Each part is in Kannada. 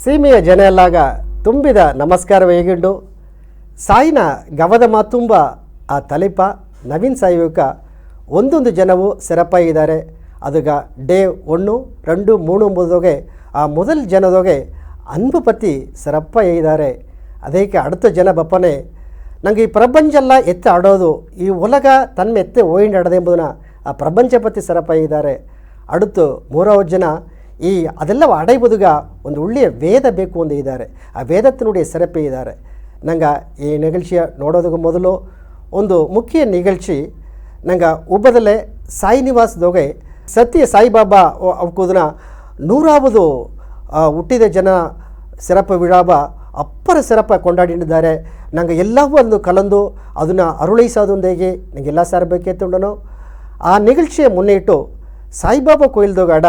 ಸೀಮೆಯ ಜನ ಎಲ್ಲಾಗ ತುಂಬಿದ ನಮಸ್ಕಾರವೇ ಹೇಗಿಂಡು ಸಾಯಿನ ಗವದ ಮಾತುಂಬ ಆ ತಲೆಪ ನವೀನ್ ಸಾಯಿಕ ಒಂದೊಂದು ಜನವು ಸಿರಪ್ಪಾಗಿದ್ದಾರೆ ಅದುಗ ಡೇ 1, 2, 3 ಎಂಬುದೊಗೆ ಆ ಮೊದಲ ಜನದೊಗೆ ಅನ್ಬು ಪತಿ ಸಿರಪ್ಪಾಗಿದ್ದಾರೆ. ಅದಕ್ಕೆ அடுத்த ಜನ ಬಪ್ಪನೆ ನಂಗೆ ಈ ಪ್ರಪಂಚೆಲ್ಲ ಎತ್ತಿ ಆಡೋದು ಈ ಉಲಗ ತನ್ನ ಎತ್ತೆ ಓಯಿಂಡಾಡದೆ ಎಂಬುದನ್ನು ಆ ಪ್ರಪಂಚ ಪತಿ ಸಿರಪ್ಪಾಗಿದ್ದಾರೆ. அடுத்து 3வது ಜನ ಈ ಅದೆಲ್ಲ ಅಡೆಯುವುದುಗ ಒಂದು ಒಳ್ಳೆಯ ವೇದ ಬೇಕು ಅಂತ ಇದ್ದಾರೆ. ಆ ವೇದத்தினுடைய ಸಿರಪ್ಪೆ ಇದ್ದಾರೆ. ನಂಗೆ ಈ ನಿಗழ்ச்சிಯ ನೋಡೋದಕ್ಕೆ ಮೊದಲು ಒಂದು ಮುಖ್ಯ ನಿಗழ்ச்சி ನಂಗೆ ಒಬ್ಬದಲ್ಲೇ ಸಾಯಿ ನಿವಾಸದೊಗೆ ಸತ್ಯ ಸಾಯಿಬಾಬಾ ಅವಕ್ಕೂದನ್ನ 100வது ಹುಟ್ಟಿದ ಜನ ಸಿರಪ್ಪ ವಿಳಾಬ ಅಪ್ಪರ ಸಿರಪ್ಪ ಕೊಂಡಾಡಿದ್ದಾರೆ. ನಂಗೆ ಎಲ್ಲವೂ ಒಂದು ಕಲಂದು ಅದನ್ನು ಅರುಳೈಸೋದು ಹೇಗೆ ನನಗೆಲ್ಲ ಸೇರಬೇಕಿತ್ತುಂಡನು. ಆ ನಿಗழ்ச்சிಯ ಮುನ್ನಿಟ್ಟು ಸಾಯಿಬಾಬಾ ಕೋಯಿಲ್ದೋಗಾಡ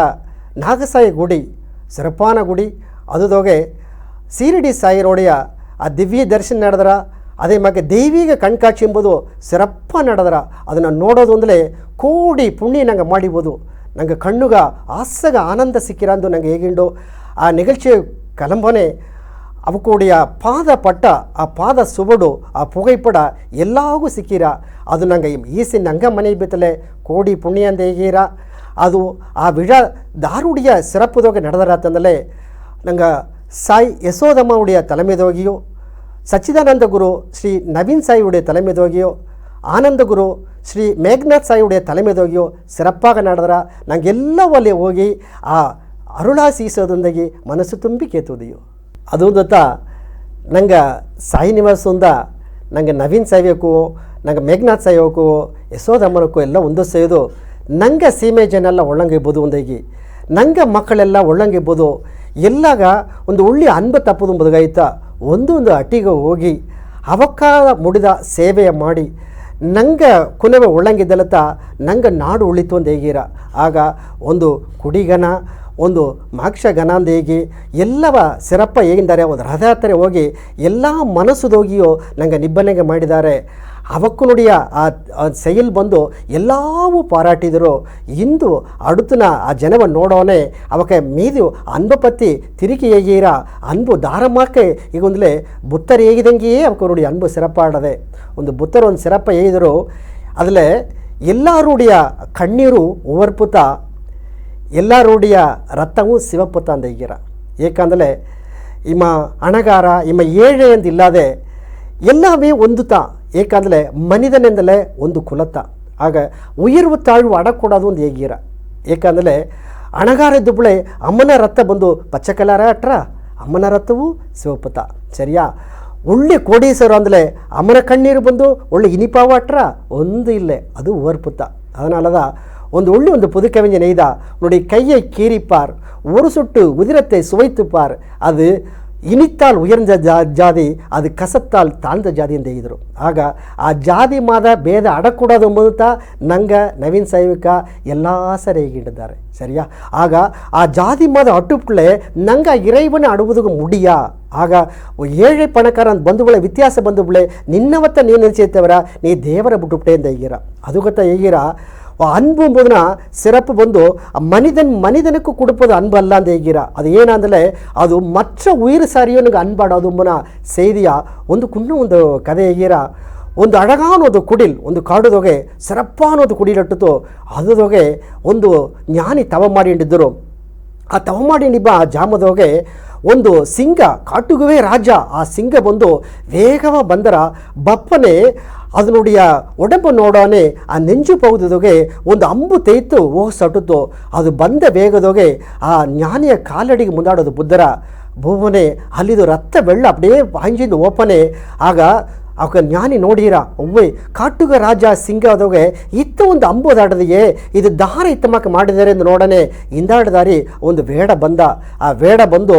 ನಾಗಸಾಯಿ ಗುಡಿ ಸಿರಪಾನ ಗುಡಿ ಅದುದೋಗೆ ಸೀರಡಿ ಸಾಯಿರೋಡೆಯ ಆ ದಿವ್ಯ ದರ್ಶನ ನಡೆದ್ರ ಅದೇ ಮಗೆ ದೈವಿಕ ಕಣ್ಕಾಕ್ಷಿ ಎಂಬುದು ಸಿರಪ್ಪ ನಡೆದ್ರ ಅದನ್ನು ನೋಡೋದು ಅಂದರೆ ಕೋಡಿ ಪುಣ್ಯ ನಂಗೆ ಮಾಡಿಬೋದು. ನಂಗೆ ಕಣ್ಣುಗ ಆಸಗ ಆನಂದ ಸಿಕ್ಕಿರಂದು ನಂಗೆ ಹೇಗಿಂಡು ಆ ನಿಗழ்ச்சி ಕಲಂಬನೆ ಅವಕೂಡಿಯ ಪಾದ ಪಟ್ಟ ಆ ಪಾದ ಸುಬಡು ಆ ಪುಗೈಪಡ ಎಲ್ಲಾಗೂ ಸಿಕ್ಕಿರ ಅದು ನಂಗೆ ಈಸಿ ನಂಗೆ ಮನೆ ಬಿತ್ತಲೆ ಕೋಡಿ ಪುಣ್ಯ ಅಂತ ಹೇಗಿರ ಅದು ಆ ವಿಡ ದಾರುಡಿಯ ಸಿರಪ್ಪದೋಗೆ ನಡೆದರಾತಂದಲೇ ನಂಗೆ ಸಾಯಿ ಯಶೋದಮ್ಮ ಉಡಿಯ ತಲೆಮೆದೋಗಿಯೋ ಸಚ್ಚಿದಾನಂದ ಗುರು ಶ್ರೀ ನವೀನ್ ಸಾಯಿ ಉடைய ತಲೆಮೆದೋಗಿಯೋ ಆನಂದ ಗುರು ಶ್ರೀ ಮೇಘನಾಥ್ ಸಾಯಿ ಉடைய ತಲೆಮೆದೋಗಿಯೋ ಸಿರಪ್ಪಾಗ ನಡೆದ್ರ ನಂಗೆಲ್ಲವಲ್ಲಿ ಹೋಗಿ ಆ ಅರುಳಾಸೀಸೋದೊಂದಿಗೆ ಮನಸ್ಸು ತುಂಬಿ ಕೇತುವುದೆಯೋ ಅದು ನಂಗೆ ಸಾಯಿ ನಿವಾಸದಿಂದ ನಂಗೆ ನವೀನ್ ಸಾಯ್ಬೇಕು ನಂಗೆ ಮೇಘನಾಥ್ ಸಾಯ್ಬೇಕು ಯಶೋದಮ್ಮನಕ್ಕೂ ಎಲ್ಲ ಒಂದು ಸೇದು ನಂಗೆ ಸೀಮೆ ಜನ ಎಲ್ಲ ಒಳ್ಳಂಗಿರ್ಬೋದು ಒಂದಾಗಿ ನಂಗೆ ಮಕ್ಕಳೆಲ್ಲ ಒಳ್ಳಂಗಿರ್ಬೋದು ಎಲ್ಲಾಗ ಒಂದು ಒಳ್ಳೆ ಅನ್ಬ ತಪ್ಪದು ಬದುಗಾಯ್ತ ಒಂದೊಂದು ಅಟ್ಟಿಗೆ ಹೋಗಿ ಅವಕಾಲ ಮುಡಿದ ಸೇವೆಯ ಮಾಡಿ ನಂಗೆ ಕುನವೆ ಒಳ್ಳಂಗಿದ್ದಲತ್ತ ನಂಗೆ ನಾಡು ಉಳಿತು ಅಂತ ಹೇಗಿರ ಆಗ ಒಂದು ಕುಡಿಗನ ಒಂದು ಮಾಕ್ಷಗನ ಅಂತ ಹೇಗಿ ಎಲ್ಲವ ಸಿರಪ್ಪ ಹೇಗಿದ್ದಾರೆ ಒಂದು ರಥಯಾತ್ರೆ ಹೋಗಿ ಎಲ್ಲ ಮನಸ್ಸುದೋಗಿಯೋ ನಂಗೆ ನಿಬ್ಬನೆಗೆ ಮಾಡಿದ್ದಾರೆ. ಅವಕ್ಕೂ ನುಡಿಯ ಆ ಸೈಲ್ ಬಂದು ಎಲ್ಲವೂ ಪಾರಾಟಿದರು. ಇಂದು ಅಡುತನ ಆ ಜನವನ್ನು ನೋಡೋನೆ ಅವಕ್ಕೆ ಮೀದು ಅನ್ಬ ಪತ್ತಿ ತಿರುಗಿ ಹೇಗೀರ ಅನ್ಬು ದಾರಮಾಕೆ ಈಗ ಒಂದಲೇ ಬುತ್ತರು ಹೇಗಿದಂಗೆಯೇ ಅವಕ್ಕೆ ನೋಡಿ ಅನ್ಬು ಸಿರಪ್ಪಾಡದೆ ಒಂದು ಬುತ್ತರು ಒಂದು ಸಿರಪ್ಪ ಹೇಗಿದರು ಅದಲ್ಲೇ ಎಲ್ಲ ರೂಢಿಯ ಕಣ್ಣೀರು ಓವರ್ಪುತ ಎಲ್ಲ ರೂಢಿಯ ರಥವೂ ಶಿವಪುತ ಅಂತ ಹೇಗಿರ ಏಕೆಂದರೆ ಇಮ್ಮ ಹಣಗಾರ ಇಮ್ಮ ಏಳೆ ಅಂತ ಇಲ್ಲದೆ ಎಲ್ಲವೇ ಒಂದುತ ಏಕೆಂದರೆ ಮನಿದನೆಂದಲೇ ಒಂದು ಕುಲತ ಆಗ ಉಯಿರುವ ತಾಳುವ ಅಡಕೊಡೋದು ಒಂದು ಹೇಗಿರ ಏಕೆಂದರೆ ಹಣಗಾರದ್ದುಬಳೆ ಅಮ್ಮನ ರಥ ಬಂದು ಪಚ್ಚಕಲಾರ ಅಟ್ರ ಅಮ್ಮನ ರಥವು ಶಿವಪುತ ಸರಿಯಾ. ಒಳ್ಳೆ ಕೋಡೀಸರು ಅಂದರೆ ಅಮ್ಮನ ಕಣ್ಣೀರು ಬಂದು ಒಳ್ಳೆ ಇನಿಪಾವ ಅಟ್ರ ಒಂದು ಇಲ್ಲೇ ಅದು ಓರ್ಪುತ ಅದನ್ನಲ್ಲದ ಒಂದು ಒಳ್ಳೆ ಒಂದು புதுக்கவிஞ நெய்தா உன்னுடைய கையை கீறிப்பார் ஒரு சொட்டு உதிரத்தை சுவைத்துப்பார் அது இனித்தால் உயர்ந்த ஜாதி அது ಕಸತ್ತಾಲ್ ತಾಳ್ದ ಜಾತಿ ಅಂತ ಹೇಳಿದರು. ಆಗ ಆ ಜಾತಿ ಮಾದ ಭೇದ ಅಡಕೂಡೋದು ಎಂಬುದು ನಂಗೆ ನವೀನ್ ಸಾಯಿಕ ಎಲ್ಲ ಸರಿಯಾಗಿಟ್ಟಿದ್ದಾರೆ ಸರಿಯಾ. ಆಗ ಆ ಜಾತಿ ಮಾದ ಅಟ್ಟುಕೊಳ್ಳೆ ನಂಗೆ ಇರೈವನ ಅಡುವುದಕ್ಕೆ ಮುಡಿಯಾ ಆಗ ಏಳೆ ಪಣಕಾರ ಅಂತ ಬಂಧುಗಳೇ ವ್ಯತ್ಯಾಸ ಬಂಧುಗಳೇ ನಿನ್ನವತ್ತ ನೀನು ನೆನೆಸಿರ್ತವರ ನೀ ದೇವರ ಬಿಟ್ಟುಬಿಟ್ಟೆ ಅಂತ ಹೇಗಿರ ಅದು ಗೊತ್ತಾ ಹೇಗಿರ ಅನ್ಬು ಎಂಬುದನ್ನ ಸಿರಪ್ಪು ಬಂದು ಮನಿದನಕ್ಕೂ ಕುಡುಪೋದು ಅನ್ಬು ಅಲ್ಲ ಅಂತ ಹೇಗಿರ ಅದು ಏನಂದರೆ ಅದು ಮಚ್ಚ ಉಯಿರು ಸಾರಿಯೋನಿಗೆ ಅನ್ಬಾಡೋದು ಎಂಬುನ ಸೇದಿಯ ಒಂದು ಒಂದು ಕಥೆ ಹೇಗಿರ ಒಂದು ಅಡಗಾನೋದು ಕುಡಿಲ್ ಒಂದು ಕಾಡುದೊಗೆ ಸಿರಪ್ಪಾನೋದು ಕುಡಿಲಟ್ಟುತ್ತು ಅದರೊಗೆ ಒಂದು ಜ್ಞಾನಿ ತವ ಮಾಡಿಕೊಂಡಿದ್ದರು. ಆ ತವ ಮಾಡಿನಿಬ್ಬ ಆ ಜಾಮದೊಗೆ ಒಂದು ಸಿಂಗ ಕಾಟುಗುವೆ ರಾಜ ಆ ಸಿಂಗ ಬಂದು ವೇಗವ ಬಂದರ ಬಪ್ಪನೆ ಅದನ್ನುடைய ಒಡಂಬು ನೋಡೋನೆ ಆ ನೆಂಜು ಪೌದದೊಗೆ ಒಂದು ಅಂಬು ತೇಯ್ತು ಹೋಗಿ ಸಟುತ್ತು ಅದು ಬಂದ ವೇಗದೊಗೆ ಆ ಜ್ಞಾನಿಯ ಕಾಲಡಿಗೆ ಮುಂದಾಡೋದು ಬುದ್ಧರ ಭೂಮನೆ ಅಲ್ಲಿದು ರಕ್ತ ಬೆಳ್ಳ ಅಪ್ಪಡೇ ಬಾಂಜಿಂದು ಓಪನೆ ಆಗ ಅವಕ ಜ್ಞಾನಿ ನೋಡಿರ ಒವ್ವೆ ಕಾಟುಗ ರಾಜ ಸಿಂಗದೊಗೆ ಇತ್ತ ಒಂದು ಅಂಬೋದಾಡದೆಯೇ ಇದು ದಾರ ಇತ್ತಮಕ್ಕೆ ಮಾಡಿದ್ದಾರೆ ಎಂದು ನೋಡನೆ ಇಂದಾಡದಾರಿ ಒಂದು ವೇಡ ಬಂದ ಆ ವೇಡ ಬಂದು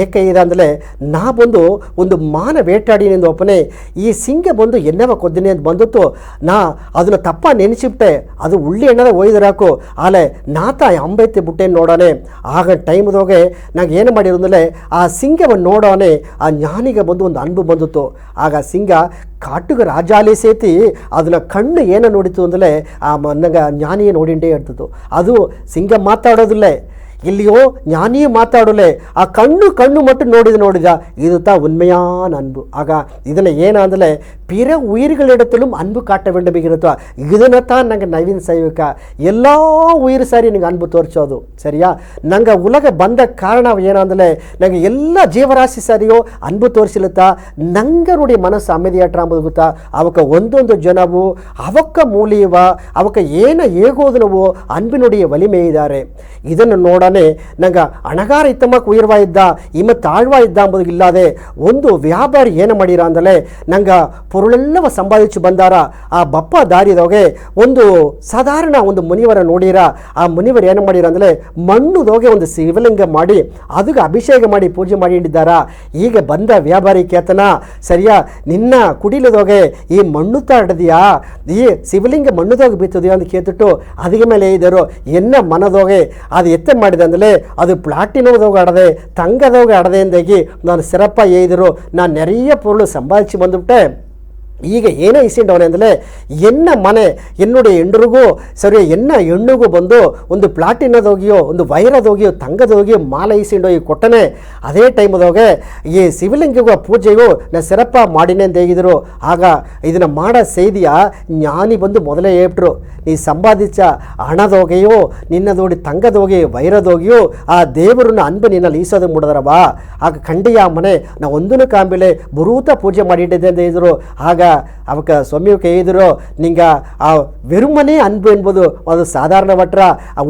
ಏಕೆ ಇದೆ ಅಂದರೆ ನಾ ಬಂದು ಒಂದು ಮಾನ ಬೇಟಾಡಿನೆಂದು ಒಪ್ಪನೆ ಈ ಸಿಂಗ ಬಂದು ಎನ್ನವ ಕೊದ್ದಿನಿ ಅಂತ ಬಂದಿತ್ತು ನಾ ಅದನ್ನು ತಪ್ಪ ನೆನೆಸಿಬಿಟ್ಟೆ ಅದು ಉಳ್ಳಿ ಎಣ್ಣದ ಒಯ್ದರಾಕು ಆಲೆ ನಾತ ಅಂಬೈತೆ ಬಿಟ್ಟೇನು ನೋಡೋನೆ ಆಗ ಟೈಮ್ದೋಗೆ ನಂಗೆ ಏನು ಮಾಡಿರೋಂದರೆ ಆ ಸಿಂಗವನ್ನು ನೋಡೋನೆ ಆ ಜ್ಞಾನಿಗೆ ಬಂದು ಒಂದು ಅನ್ಬು ಬಂದಿತ್ತು. ಆಗ ಸಿಂಗ ಕಾಟುಗ ರಾಜಾಲಿ ಸೇತಿ ಅದನ್ನ ಕಣ್ಣು ಏನು ನೋಡಿತು ಅಂದರೆ ಆ ಮನ್ನಗ ಜ್ಞಾನಿಯೇ ನೋಡಿಂಡೇ ಇರ್ತಿತ್ತು. ಅದು ಸಿಂಗ ಮಾತಾಡೋದಿಲ್ಲ இல்லையோ ஞானியே மாத்தாடலே ಆ கண்ணு மட்டும் ನೋಡಿದ இது தான் உண்மையான அன்பு. ஆக இதனை ஏனாந்தலே பிற உயிர்களிடத்திலும் அன்பு காட்ட வேண்டும் இருக்கிறதோ ಇದನ್ನத்தான் நாங்கள் ನವೀನ್ ಸೈವಿಕ ಎಲ್ಲ ಉಯಿರು ಸಾರಿ ನಿಂಗೆ ಅನ್ಬು ತೋರಿಸೋದು ಸರಿಯಾ. ನಂಗೆ ಉಲಗ ಬಂದ ಕಾರಣ ಏನಾಂದಲೇ ನಂಗೆ ಎಲ್ಲ ಜೀವರಾಶಿ ಸರಿಯೋ ಅನ್ಬು ತೋರಿಸಲತ್ತಾ ನಂಗರುடைய ಮನಸ್ಸು ಅಮೆದಿಯಾಟ್ರ ಅಂಬುದು ಗೊತ್ತಾ. ಅವಕ್ಕ ಒಂದೊಂದು ಜನವು ಅವಕ್ಕ ಮೂಲಿಯವ ಅವಕ್ಕ ಏನ ಹೇಗೋದನವೋ ಅನ್ಬಿನುடைய ವಲಿಮೆ ಇದ್ದಾರೆ. ಇದನ್ನು ನೋಡನೆ ನಂಗೆ ಅಣಗಾರ ಇತ್ತಮ್ಮಕ್ಕೆ ಉಯಿರ್ವಾ ಇದ್ದ ಇಮ್ಮ ತಾಳ್ವಾ ಇದ್ದ ಅಂಬುದು ಇಲ್ಲದೆ ಒಂದು ವ್ಯಾಪಾರಿ ಏನು ಮಾಡಿರ ಅಂದಲೇ ನಂಗೆ ಪೊರುಳೆಲ್ಲವ ಸಂಪಾದಿಸಿ ಬಂದಾರ. ಆ ಬಪ್ಪ ದಾರಿದೋಗೆ ಒಂದು ಸಾಧಾರಣ ಒಂದು ಮುನಿವರ ನೋಡಿರ. ಆ ಮುನಿವರು ಏನು ಮಾಡಿರ ಅಂದರೆ ಮಣ್ಣುದೋಗೆ ಒಂದು ಶಿವಲಿಂಗ ಮಾಡಿ ಅದಕ್ಕೆ ಅಭಿಷೇಕ ಮಾಡಿ ಪೂಜೆ ಮಾಡಿ ಇಟ್ಟಿದ್ದಾರ. ಈಗ ಬಂದ ವ್ಯಾಪಾರಿ ಕೇತನ ಸರಿಯಾ ನಿನ್ನ ಕುಡಿಲದೋಗೆ ಈ ಮಣ್ಣು ತಾಡದಿಯಾ ಈ ಶಿವಲಿಂಗ ಮಣ್ಣುದೋಗೆ ಬಿತ್ತದೆಯೋ ಅಂತ ಕೇತಿಟ್ಟು ಅದಕ್ಕೆ ಮೇಲೆ ಇದ್ದರು ಎನ್ನ ಮನದೋಗೆ ಅದು ಎತ್ತ ಮಾಡಿದೆ ಅಂದರೆ ಅದು ಪ್ಲಾಟಿನೋದೋಗೆ ಆಡದೆ ತಂಗದೋಗೆ ಆಡದೆ ಎಂದಾಗಿ ನಾನು ಸಿರಪ್ಪ ಏಯ್ದರು ನಾನು ನೆರೆಯ ಪೊರುಳು ಸಂಪಾದಿಸಿ ಬಂದುಬಿಟ್ಟೆ. ಈಗ ಏನೇ ಇಸಿಂಡವನೆ ಅಂದರೆ ಎನ್ನ ಮನೆ ಎನ್ನುடைய ಹೆಂಡ್ರಿಗೂ ಸರಿ ಎನ್ನ ಹೆಣ್ಣಿಗೂ ಬಂದು ಒಂದು ಪ್ಲಾಟಿನದೋಗಿಯೋ ಒಂದು ವೈರದೋಗಿಯೋ ತಂಗದೋಗಿಯೋ ಮಾಲೆ ಇಸಿಂಡೋಗಿ ಕೊಟ್ಟನೆ. ಅದೇ ಟೈಮದೋಗೆ ಈ ಶಿವಲಿಂಗಿಗೂ ಪೂಜೆಗೂ ನಾನು ಸಿರಪ್ಪ ಮಾಡಿನೇ ಅಂತ ಹೇಗಿದ್ರು. ಆಗ ಇದನ್ನು ಮಾಡೋ ಸೇದಿಯ ಜ್ಞಾನಿ ಬಂದು ಮೊದಲೇ ಹೇಳ್ಬಿಟ್ರು ನೀ ಸಂಪಾದಿಸ ಹಣದೋಗೆಯೋ ನಿನ್ನದೋಡಿ ತಂಗದೋಗಿ ವೈರದೋಗಿಯೋ ಆ ದೇವರನ್ನ ಅನ್ಬು ನಿನ್ನಲ್ಲಿ ಈಸೋದು ಮುಡಿದ್ರವಾ. ಆಗ ಖಂಡಿಯ ಮನೆ ನಾ ಒಂದೂ ಕಾಂಬಿಲೆ ಬುರೂತ ಪೂಜೆ ಮಾಡಿಟ್ಟಿದ್ದೆ ಅಂತ ಹೇಳಿದ್ರು. ಆಗ ಅವಕ್ಕ ಸ್ವಾಮಿಯಕ್ಕೆ ಹೇಳಿದ್ರು ನಿಂಗೆ ಆ வெறுமனே அன்பு என்பது அது சாதாரணவற்ற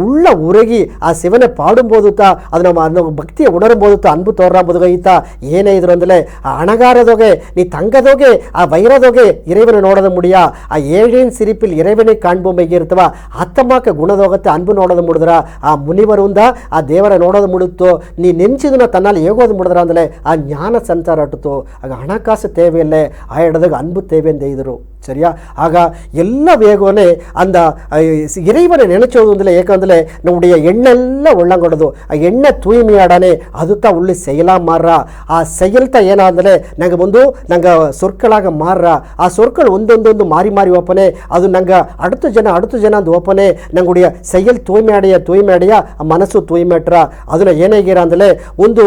உள்ள உருகி ಆ ಶಿವನೇ ಪಾಡುம்போದು ಅದನ್ನ ಭಕ್ತಿಯ ಉಣರುம்போದು ಅನ್ಬು ತೋರ್ರಾಂಬುದು ಗೈತಾ ಏನೇ ಇದ್ರು ಅಂದಲೇ ಆ ಅಣಗಾರದೋಗೆ ನೀ ತಂಗದೋಗೆ ಆ ವೈರದೋಗೆ ಇறைவனை ನೋಡೋದು ಮುಡಿಯ ಆ ಏಳೇನ್ ಸಿರಿಪಿಲ್ ಇறைவனை ಕಾಣ್ಬೊಂಬೆಗೆ ಇರ್ತವ ಹತ್ತಮ್ಮಕ್ಕೆ ಗುಣದೋಗತ್ತೆ ಅನ್ಬು ನೋಡೋದು ಮುಡಿದ್ರ ಆ ಮುನಿವರುಂದ ಆ ದೇವರ ನೋಡೋದು ಮುಡುತ್ತೋ ನೀ ನೆಂಚಿದನ್ನ ತನ್ನಲ್ಲಿ ಹೇಗೋದು ಮುಡಿದ್ರ ಅಂದಲೇ ಆ ಜ್ಞಾನ ಸಂಚಾರ ಅಟ್ಟುತ್ತೋ. ಆಗ ಹಣಕಾಸು ತೇವೆಯಲ್ಲೇ ಆ ಎಡದಾಗ ಅನ್ಬು தேவை என்று எழுதுறோம் சரியா. ஆக எல்லா வேகோனே அந்த இறைவனை நினைச்சோதுல ஏக்கந்தில் நம்முடைய எண்ணெல்லாம் உள்ளங்கொடுது ಆ ಎಣ್ಣೆ ತೂಯ್ಮೆಯಾಡನೆ ಅದು ತಾ ಉಳ್ಳಿ செயலா மாறா. ಆ செயல்ತ ಏನಾದರೆ ನಂಗೆ ಬಂದು ನಂಗೆ சொற்களாக மாறா. ಆ சொற்கள் ಒಂದೊಂದೊಂದು ಮಾರಿ ಮಾರಿ ಓಪನೆ ಅದು ನಂಗೆ அடுத்த ಜನ ಅಂತ ಓಪನೆ ನಂಗುடைய செயல் ತೂಯ್ಮೆಯಾಡೆಯ ಮನಸ್ಸು ತೂಯ್ಮೆಟ್ರ ಅದನ್ನ ಏನೇಗಿರ ಅಂದರೆ ಒಂದು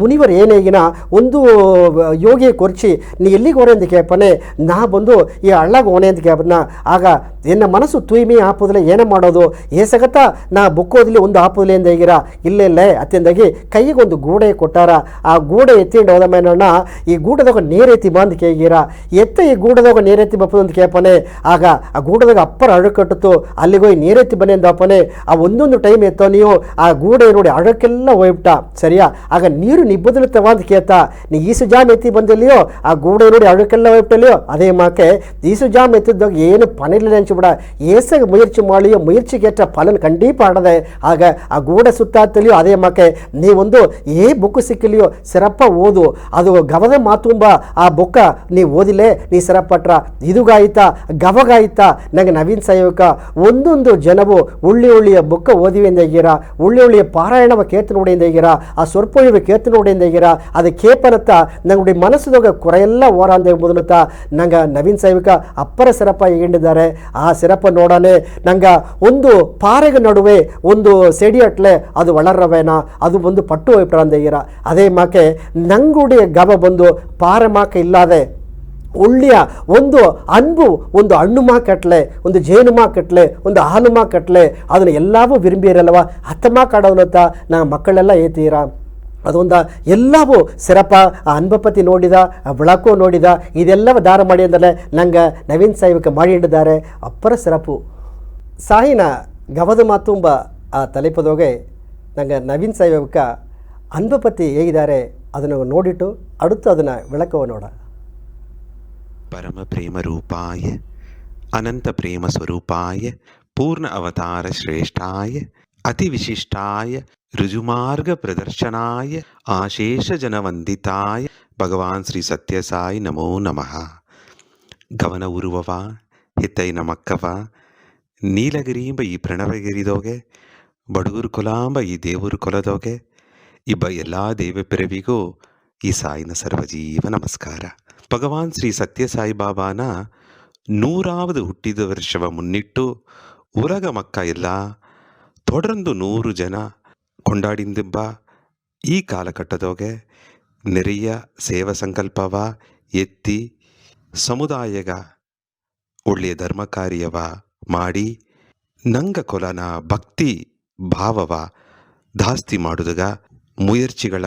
ಮುನಿವರು ಏನೇಗಿನ ಒಂದು ಯೋಗಿಯ ಕೊರ್ಚಿ ನೀ ಎಲ್ಲಿಗೆ ಹೋರೆ ಅಂತ ಕೇಳ್ಪನೆ ನಾ ಬಂದು ಈ ಹಳ್ಳಾಗ ಓಣೆ ಅಂತ ಕೇಳ್ಬನ್ನ. ಆಗ ಎನ್ನ ಮನಸ್ಸು ತೂಯ್ಮೆ ಆಪುದಲೆ ಏನೇ ಮಾಡೋದು ಏಸಗತ್ತ ನಾ ಬುಕ್ಕೋದಲ್ಲಿ ಒಂದು ಆಪುದಲೆ ಅಂತ ಹೇಗಿರ ಇಲ್ಲೇ ಅತ್ಯಂದಾಗಿ ಕೈಗೆ ಒಂದು ಗೂಡೆ ಕೊಟ್ಟಾರ. ಆ ಗೂಡೆ ಎತ್ತಿಂಡು ಹೋದ ಮೇನಣ್ಣ ಈ ಗೂಡದಾಗ ನೀರೆತ್ತಿ ಬಂದು ಕೇಗಿರ ಎತ್ತ ಈ ಗೂಡದಾಗ ನೀರೆತ್ತಿ ಬಪ್ಪದು ಅಂತ ಕೇಳ್ಪನೆ. ಆಗ ಆ ಗೂಡದಾಗ ಅಪ್ಪರ ಅழுಕಟ್ಟಿತು ಅಲ್ಲಿಗೆ ಹೋಗಿ ನೀರೆತ್ತಿ ಬನ್ನಿ ಅಂತ ಅಪ್ಪನೆ. ಆ ಒಂದೊಂದು ಟೈಮ್ ಎತ್ತೋ ನೀವು ಆ ಗೂಡೆ ನೋಡಿ ಅഴಕೆಲ್ಲ ಹೋಗ್ಬಿಟ್ಟ ಸರಿಯಾ. ಆಗ ನೀರು ನಿಬ್ಬದಲತ್ತವ ಅಂತ ಕೇಳ್ತಾ ನೀ ಈಸು ಜಾಮ್ ಎತ್ತಿ ಬಂದಿಲ್ಲಿಯೋ ಆ ಗೂಡೆ ನೋಡಿ ಅഴಕೆಲ್ಲ ಹೋಗ್ಬಿಟ್ಟಲ್ಲಿಯೋ ಅದೇ ಮಾಕೆ ಈಸು ಜಾಮ್ ಎತ್ತಿದ್ದಾಗ ಏನು ಪನಿರ್ಲಿಲ್ಲ ಅನ್ಸಿಬಿಡ ಏಸಾಗ ಮುಯற்சி ಮಾಡಿಯೋ ಮುಯற்சிಗೇற்ற பலன் கண்டிப்பாக ஆனது. ஆக ಆ ಗೂಡೆ ಸುತ್ತಾತಲಿಯೋ ಅದೇ ಮಾಕೆ ನೀವೊಂದು ಬುಕ್ ಸಿಕ್ಕಲಿಯೋ ಸಿರಪ್ಪ ಓದು ಅದು ಗವದ ಮಾತುಂಬ ಆ ಬುಕ್ಕ ನೀ ಓದಿಲೆ ನೀ ಸಿರಪ್ಪಟ್ರ ಇದುಗಾಯ್ತಾ ಗವಗಾಯ್ತಾ ನಂಗೆ ನವೀನ್ ಸೈವಿಕ ಒಂದೊಂದು ಜನವು ಉಳ್ಳಿಯ ಬುಕ್ಕ ಓದಿವೆ ಎಂದೇಗಿರ ಉಳ್ಳಿಯ ಪಾರಾಯಣವ ಕೇತು ನೋಡಿ ಎಂದೇಗಿರ ಆ ಸೊರ್ಪೊழிವ ಕೇತು ನೋಡಿ ಎಂದೇಗಿರ ಅದು ಕೇಪನತ್ತ ನಂಗುಡಿ ಮನಸ್ಸುದಾಗ ಕುರೆಯೆಲ್ಲ ಓರ ಅಂತ ಮೊದಲುತ್ತ ನಂಗೆ ನವೀನ್ ಸೈವಿಕ ಅಪ್ಪರ ಸಿರಪ್ಪ ಹೇಗಿದ್ದಾರೆ. ಆ ಸಿರಪ್ಪ ನೋಡನೆ ನಂಗೆ ಒಂದು ಪಾರೆಗೆ ನಡುವೆ ಒಂದು ಸೆಡಿಯಟ್ಲೆ ಅದು ಒಳರವೇನ ಅದು ಬಂದು ಪಟ್ಟು ಹೋಯ್ಬಿಟ್ರ ಅಂದೇಗಿರ ಅದೇ ಮಾಕೆ ನಂಗುಡಿಯ ಗವ ಬಂದು ಪಾರೆ ಮಾಕೆ ಇಲ್ಲದೆ ಒಳ್ಳೆಯ ಒಂದು ಅನ್ಬು ಒಂದು ಹಣ್ಣು ಮಾ ಕಟ್ಲೆ ಒಂದು ಜೇನು ಮಾ ಕಟ್ಲೆ ಒಂದು ಹಾಲು ಮಾ ಕಟ್ಲೆ ಅದನ್ನು ಎಲ್ಲವೂ ವಿರುಂಬಿರಲ್ವ ಹತ್ತಮ್ಮ ಕಾಡೋನತ್ತ ನಾ ಮಕ್ಕಳೆಲ್ಲ ಏತೀರ ಅದೊಂದು ಎಲ್ಲವೂ ಸಿರಪ್ಪ ಆ ಅನ್ಬಪತಿ ನೋಡಿದ ಆ ಬೆಳಕು ನೋಡಿದ ಇದೆಲ್ಲವ ದಾರ ಮಾಡಿ ಅಂದರೆ ನಂಗೆ ನವೀನ್ ಸೈವಿಕ ಮಾಡಿ ಇಟ್ಟಿದ್ದಾರೆ ಅಪ್ಪರ ಸಿರಪು ಸಾಯಿನ ಗವದ ಮಾತುಂಬ ಆ ತಲೆಪದೋಗೆ ನಂಗೆ ನವೀನ್ ಸೈವಿಕ ಅನ್ಬಪತಿ ಹೇಗಿದ್ದಾರೆ ಅದನ್ನು ನೋಡಿಟ್ಟು அடுத்து ಅದನ್ನು ಬೆಳಕವ ನೋಡ. ಪರಮ ಪ್ರೇಮ ರೂಪಾಯ ಅನಂತ ಪ್ರೇಮ ಸ್ವರೂಪಾಯ ಪೂರ್ಣ ಅವತಾರ ಶ್ರೇಷ್ಠಾಯ ಅತಿ ವಿಶಿಷ್ಟಾಯ ರುಜುಮಾರ್ಗ ಪ್ರದರ್ಶನಾಯ ಆಶೇಷ ಜನವಂದಿತಾಯ ಭಗವಾನ್ ಶ್ರೀ ಸತ್ಯಸಾಯಿ ನಮೋ ನಮಃ. ಗವನ ಉರುವವ ಹಿತ್ತೈನ ಮಕ್ಕವ ನೀಲಗಿರೀಂಬ ಈ ಪ್ರಣವಗಿರಿದೋಗೆ ಬಡಗೂರು ಕೊಲಾಂಬ ಈ ದೇವರು ಕೊಲದೋಗೆ ಇಬ್ಬ ಎಲ್ಲ ದೇವಪಿರವಿಗೂ ಈ ಸಾಯಿನ ಸರ್ವಜೀವ ನಮಸ್ಕಾರ. ಭಗವಾನ್ ಶ್ರೀ ಸತ್ಯಸಾಯಿ ಬಾಬಾನ 100வது ಹುಟ್ಟಿದ ವರ್ಷವ ಮುನ್ನಿಟ್ಟು ಉಲಗ ಮಕ್ಕ ಎಲ್ಲ தொடர்ந்து 100 ಜನ ಕೊಂಡಾಡಿಂದಿಬ್ಬ ಈ ಕಾಲಘಟ್ಟದೊಗೆ ನೆರೆಯ ಸೇವಾ ಸಂಕಲ್ಪವ ಎತ್ತಿ ಸಮುದಾಯಗ ಒಳ್ಳೆಯ ಧರ್ಮ ಕಾರ್ಯವ ಮಾಡಿ ನಂಗ ಕೊಲನ ಭಕ್ತಿ ಭಾವವ ದಾಸ್ತಿ ಮಾಡುದಾಗ ಮುಯರ್ಚಿಗಳ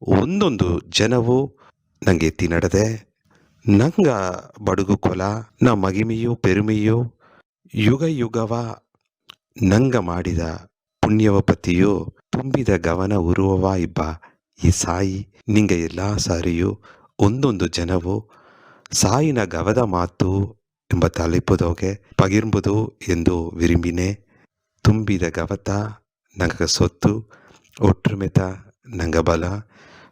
ಒಂದೊಂದು ಜನವು ನಂಗೆ ಎತ್ತಿ ನಡೆದೆ ನಂಗ ಬಡುಗು ಕೊಲ ನ ಮಗಿಮೆಯೂ ಪೆರುಮೆಯೂ ಯುಗ ಯುಗವ ನಂಗ ಮಾಡಿದ ಪುಣ್ಯವ ಪತಿಯು ತುಂಬಿದ ಗವನ ಉರುವವ ಇಬ್ಬ ಈ ಸಾಯಿ ನಿಂಗ ಎಲ್ಲ ಸಾರಿಯೂ ಒಂದೊಂದು ಜನವು ಸಾಯಿನ ಗವದ ಮಾತು ಎಂಬ ತಲೆಪುದೋಗೆ ಪಗಿರ್ಬುದು ಎಂದು ವಿರಿಂಬಿನೆ ತುಂಬಿದ ಗವತ ನಂಗ ಸೊತ್ತು ಒಟ್ಟುಮೆತ ನಂಗ ಬಲ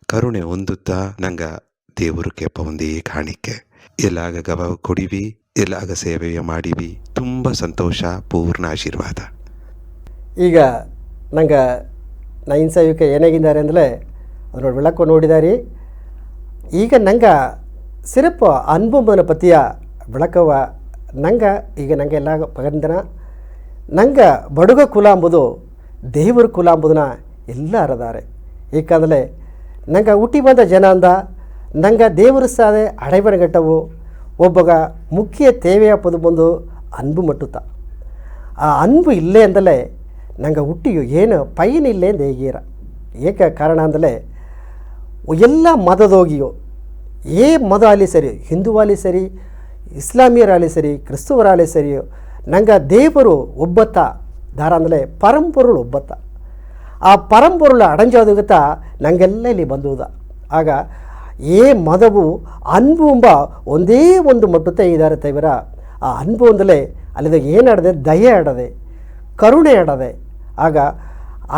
ಕರುಣೆ ಹೊಂದುತ್ತಾ ನಂಗ ದೇವರು ಕೆಪ್ಪ ಒಂದೇ ಕಾಣಿಕೆ ಎಲ್ಲಾಗ ಗವ ಕೊಡಿವಿ ಎಲ್ಲಾಗ ಸೇವೆಯ ಮಾಡಿವಿ. ತುಂಬ ಸಂತೋಷ, ಪೂರ್ಣ ಆಶೀರ್ವಾದ. ಈಗ ನಂಗೆ ನೈನ್ ಸಾಯುಕ್ಕೆ ಏನಾಗಿದ್ದಾರೆ ಅಂದರೆ ಅದರ ಬೆಳಕು ನೋಡಿದಾರಿ. ಈಗ ನಂಗೆ ಸಿರಪ್ಪು ಅನ್ಬೊಂಬನ ಪತಿಯ ಬೆಳಕವ ನಂಗೆ ಈಗ ನಂಗೆ ಎಲ್ಲ ಪಗಂದನ ನಂಗೆ ಬಡುಗ ಕುಲ ಅಂಬುದು ದೇವರ ಕುಲ ಅಂಬುದನ್ನ ಎಲ್ಲ ಅರದಾರೆ. ಏಕೆಂದರೆ ನಂಗೆ ಹುಟ್ಟಿ ಬಂದ ಜನ ಅಂದ ನಂಗೆ ದೇವರು ಸಾದೆ ಅಡೆಬರಗಟ್ಟವು ಒಬ್ಬಗ ಮುಖ್ಯ ತೇವೆಯ ಪದು ಬಂದು ಅನ್ಬು ಮಟ್ಟುತ್ತ ಆ ಅನ್ಬು ಇಲ್ಲೇ ಅಂದಲೇ ನಂಗೆ ಹುಟ್ಟಿಯು ಏನು ಪೈನ್ ಇಲ್ಲೇ ಅಂತ ಹೇಗೀರ. ಏಕೆ ಕಾರಣ ಅಂದಲೇ ಎಲ್ಲ ಮದದೋಗಿಯೋ ಮದ ಆಗಲಿ ಸರಿ, ಹಿಂದುವಾಗಲಿ ಸರಿ, ಇಸ್ಲಾಮಿಯರಾಗಲಿ ಸರಿ, ಕ್ರಿಸ್ತವರಾಗಲಿ ಸರಿ, ನಂಗೆ ದೇವರು ಒಬ್ಬತ್ತ ದಾರ ಅಂದಲೇ ಪರಂಪೊರುಳು ಒಬ್ಬತ್ತ. ಆ ಪರಂಪೊರುಳು ಅಡಂಜಾದುಗತ್ತ ನಂಗೆಲ್ಲ ಇಲ್ಲಿ ಬಂದುವುದ. ಆಗ ಮದವು ಅನ್ಬು ಎಂಬ ಒಂದೇ ಒಂದು ಮಟ್ಟುತ್ತೆ ಇದ್ದಾರೆ ತೈವರ ಆ ಅನ್ಬು ಅಂದಲೇ ಅಲ್ಲಿದಾಗ ಏನಾಡದೆ ದಯೆ ಆಡದೆ, ಕರುಣೆ ಆಡದೆ. ಆಗ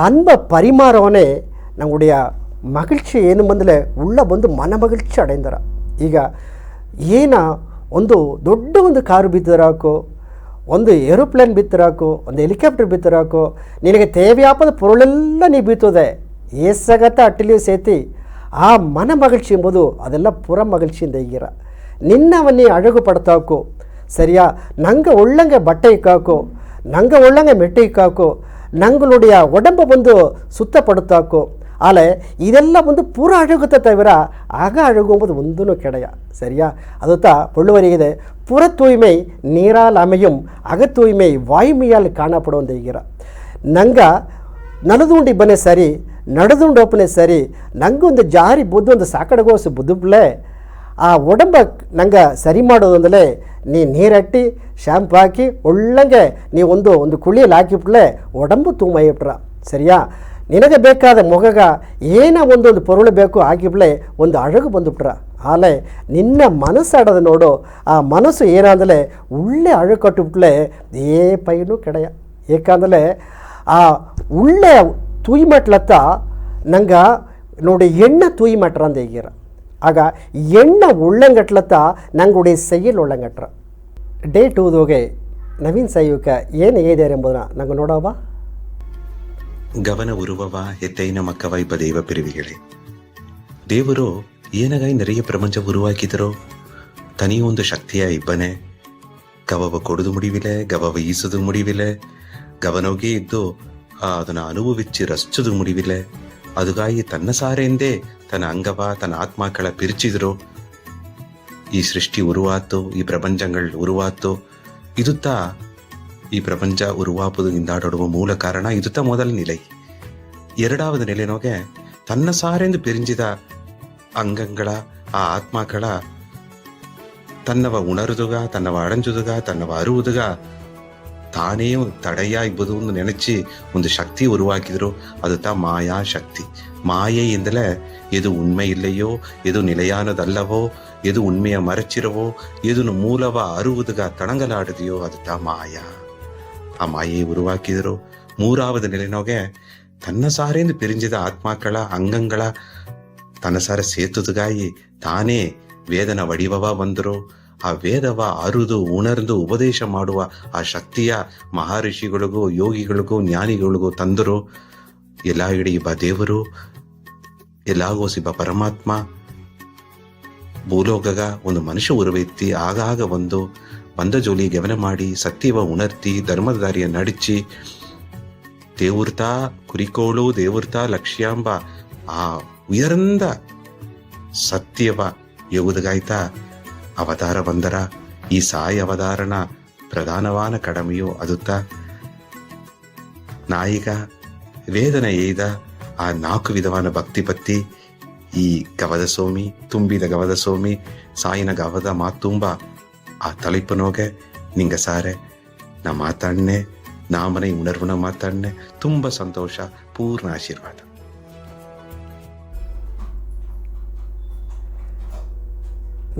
ಅನ್ಬ ಪರಿಮಾರವನ್ನೇ ನಂಗುடைய ಮಗಿழ்ச்சி ಏನು ಬಂದಲೇ ಉಳ್ಳ ಬಂದು ಮನ ಮಗಿழ்ச்சி ಅಡೆಂದರ. ಈಗ ಒಂದು ದೊಡ್ಡ ಒಂದು ಕಾರು ಬಿತ್ತರಾಕೋ, ಒಂದು ಏರೋಪ್ಲೇನ್ ಬಿತ್ತರಾಕೋ, ಒಂದು ಹೆಲಿಕಾಪ್ಟರ್ ಬಿತ್ತರಾಕೋ, ನಿನಗೆ ತೇವ್ಯಾಪದ ಪೊರುಳೆಲ್ಲ ನೀ ಬೀತದೆ ಏಸಗತ್ತ ಅಟ್ಟಿಲಿ ಸೇತಿ ಆ ಮನ ಮಗಿழ்ச்சி ಎಂಬುದು ಅದೆಲ್ಲ ಪುರ ಮಗಿழ்ச்சிಯಿಂದ ಈಗಿರ. ನಿನ್ನವನ್ನೇ ಅழகு ಪಡ್ತಾಕೋ ಸರಿಯಾ, ನಂಗೆ ಒಳ್ಳಂಗೆ ಬಟ್ಟೆ ಇಕ್ಕಾಕೋ, ನಂಗೆ ಒಳ್ಳಂಗೆ ಮೆಟ್ಟೆ ಇಕ್ಕಾಕೋ, ನಂಗಳುடைய உடம்பை வந்து சுத்தப்படுத்தாக்கோ. ஆலை இதெல்லாம் வந்து புற அழகுத்தை தவிர அக அழகும்போது ஒன்றும் கிடையா. சரியா, அதுதான் பொள்ளுவரிಗಿದೆ. புற தூய்மை நீரால் அமையும், அக தூய்மை வாய்மையால் ಕಾಣಪಡುವ ತೆಗಿರ. ನಂಗೆ ನಲದುಂಡಿ ಬನ್ನೆ ಸರಿ, ನಡೆದುಂಡು ಒಪ್ಪನೆ ಸರಿ, ನಂಗೊಂದು ಜಾರಿ ಬುದ್ಧು ಒಂದು ಸಾಕಡಗೋಸು ಬುದ್ದುಬ್ಲೆ ಆ ಒಡಂಬ ನಂಗೆ ಸರಿ ಮಾಡೋದು ಅಂದರೆ ನೀರಟ್ಟಿ ಶಾಂಪು ಹಾಕಿ ಒಳ್ಳಂಗೆ ನೀವು ಒಂದು ಕುಳಿಯಲ್ಲಿ ಹಾಕಿಬಿಟ್ಲೆ ಒಡಂಬು ತೂಮೈಬಿಟ್ರ. ಸರಿಯಾ, ನಿನಗೆ ಬೇಕಾದ ಮೊಗಗ ಏನೋ ಒಂದೊಂದು ಪೊರುಳು ಬೇಕು ಹಾಕಿಬಿಟ್ಲೆ ಒಂದು ಅழகு ಬಂದುಬಿಟ್ರ. ಆಲೆ ನಿನ್ನ ಮನಸ್ಸು ಆಡೋದು ನೋಡು, ಆ ಮನಸ್ಸು ಏನಾದಲೇ ಒಳ್ಳೆ ಅழகு ಕಟ್ಟಿಬಿಟ್ಲೆ ಪೈನು ಕೆಡೆಯ. ಏಕೆಂದರೆ ಆ ಒಳ್ಳೆ ತೂಯ್ಮಟ್ಲತ್ತ ನಂಗೆ ನೋಡಿ ಎಣ್ಣೆ ತೂಯ್ಮಟ್ರ ಅಂತ ಹೇಗಿರ. ಆಗ ಎಣ್ಣೆ ಉಳ್ಳಂಗಟ್ಲತ್ತ ನಂಗುடைய செயல் ಉಳ್ಳಂಗಟ್ರ. ಡೇ 2ದೋಗೆ ನವೀನ್ ಸಾಯುಕ ಏನು ಹೇಳಿದ್ದಾರೆ ಎಂಬುದನ್ನು ನಂಗೆ ನೋಡವ. ಗವನ ಉರುವವ ಎತ್ತೈನ ಮಕ್ಕವ ಇಬ್ಬ ದೇವ ಪಿರಿವಿಗಳೇ. ದೇವರು ಏನಗಾಯಿ ನೆರೆಯ ಪ್ರಪಂಚ ಉರುವಾಕಿದರೋ ತನಿಯೊಂದು ಶಕ್ತಿಯ ಇಬ್ಬನೇ. ಗವವ ಕೊಡುದು ಮುಡಿವಿಲೆ, ಗವವ ಈಸುದು ಮುಡಿವಿಲೆ, ಗವನೋಗೆ ಇದ್ದು ಅದನ್ನು ಅನುಭವಿಸಿ ರಚಿಸುದು ಮುಡಿವಿಲೆ. ಅದುಗಾಗಿ ತನ್ನ ಸಾರೆಂದೇ ತನ್ನ ಅಂಗವ ತನ್ನ ಆತ್ಮಗಳ ಪಿರಿಚಿದ್ರು. ಈ ಸೃಷ್ಟಿ ಉರುವಾತು, ಈ ಪ್ರಪಂಚಗಳು ಉರುವಾತು. ಇದುತ್ತ ಈ ಪ್ರಪಂಚ ಉರುವಾಪುದು ಇಂದಾಡುವ ಮೂಲ ಕಾರಣ ಇದುತ್ತ ಮೊದಲ ನಿಲೆ. ಎರಡಾவது ನೆಲೆನೋಗೆ ತನ್ನ ಸಾರೆಂದು ಪಿರಿಂಜಿದ ಅಂಗಗಳ ಆ ಆತ್ಮಗಳ ತನ್ನವ ಉಣರುದುಗ, ತನ್ನವ ಅಡಂಜುದುಗ, ತನ್ನವ ಅರುವುದುಗ ತಾನೇ ತಡೆಯ ಇಬ್ಬದು ಒಂದು ನೆನಚಿ ಒಂದು ಶಕ್ತಿ ಉರುವಾಕಿದ್ರು. ಅದು ಮಾಯಾ ಶಕ್ತಿ. ಮಾಯೆಯಿಂದಲೇ ಎದು ಉಣ್ಮೆ ಇಲ್ಲೆಯೋ, ಎದು ನಿಲೆಯಾನದಲ್ಲವೋ, ಎದು ಉಣ್ಮೆಯ ಮರಚಿರವೋ, ಎದು ಮೂಲವ ಅರುವುದುಗ ತಣಂಗಲಾಡದೆಯೋ ಅದು ಮಾಯಾ. ಆ ಮಾಯೆ ಉರುವಾಕಿದರು. ಮೂರಾவது ನೆಲೆನೋಗೆ ತನ್ನ ಸಾರೆಂದು ಪಿರಿಂಜಿದ ಆತ್ಮಗಳ ಅಂಗಗಳ ತನ್ನ ಸಾರ ಸೇತುದುಗಾಯಿ ತಾನೇ ವೇದನ ವಡಿವವ ಬಂದರು. ಆ ವೇದವ ಅರುದು ಉಣರ್ದು ಉಪದೇಶ ಮಾಡುವ ಆ ಶಕ್ತಿಯ ಮಹರ್ಷಿಗಳಿಗೂ ಯೋಗಿಗಳಿಗೂ ಜ್ಞಾನಿಗಳಿಗೂ ತಂದರು. ಎಲ್ಲ ಇಡೀ ಬ ದೇವರು ಎಲ್ಲಾಗೋಸಿಬ ಪರಮಾತ್ಮ ಭೂಲೋಕಗ ಒಂದು ಮನುಷ್ಯ ಉರುವೆತ್ತಿ ಆಗಾಗ ಬಂದ ಜೋಲಿ ಗಮನ ಮಾಡಿ ಸತ್ಯವ ಉಣರ್ತಿ ಧರ್ಮದ ದಾರಿಯ ನಡಿಚಿ தேவுர்த்தா குறிக்கோளு தேவுர்த்தா லட்சியாம்ப ಆ ಉಯರ್ந்த ಸತ್ಯವ ಎವುದುಗಾಯ್ತಾ ಅವತಾರ ಬಂದರ ಈ ಸಾಯಿ ಅವತಾರನ ಪ್ರಧಾನವಾನ ಕಡಮೆಯು ಅದುತ್ತ ನಾಯಿಗ ವೇದನೆ ಏಯ್ದ ಆ 4 ವಿಧವಾನ ಭಕ್ತಿ ಪತ್ತಿ ಈ ಗವದ ಸೋಮಿ ತುಂಬಿದ ಗವದ ಸೋಮಿ ಸಾಯಿನ ಗವದ ಮಾತುಂಬ ಆ ತಲಿಪನೋಗೆ ನಿಂಗ ಸಾರೆ ನಾ ಮಾತಾಡ್ನೆ ನಾ ಮನೆ ಉಣರ್ವನ ಮಾತಾಡ್ನೆ ತುಂಬ ಸಂತೋಷ ಪೂರ್ಣ ಆಶೀರ್ವಾದ.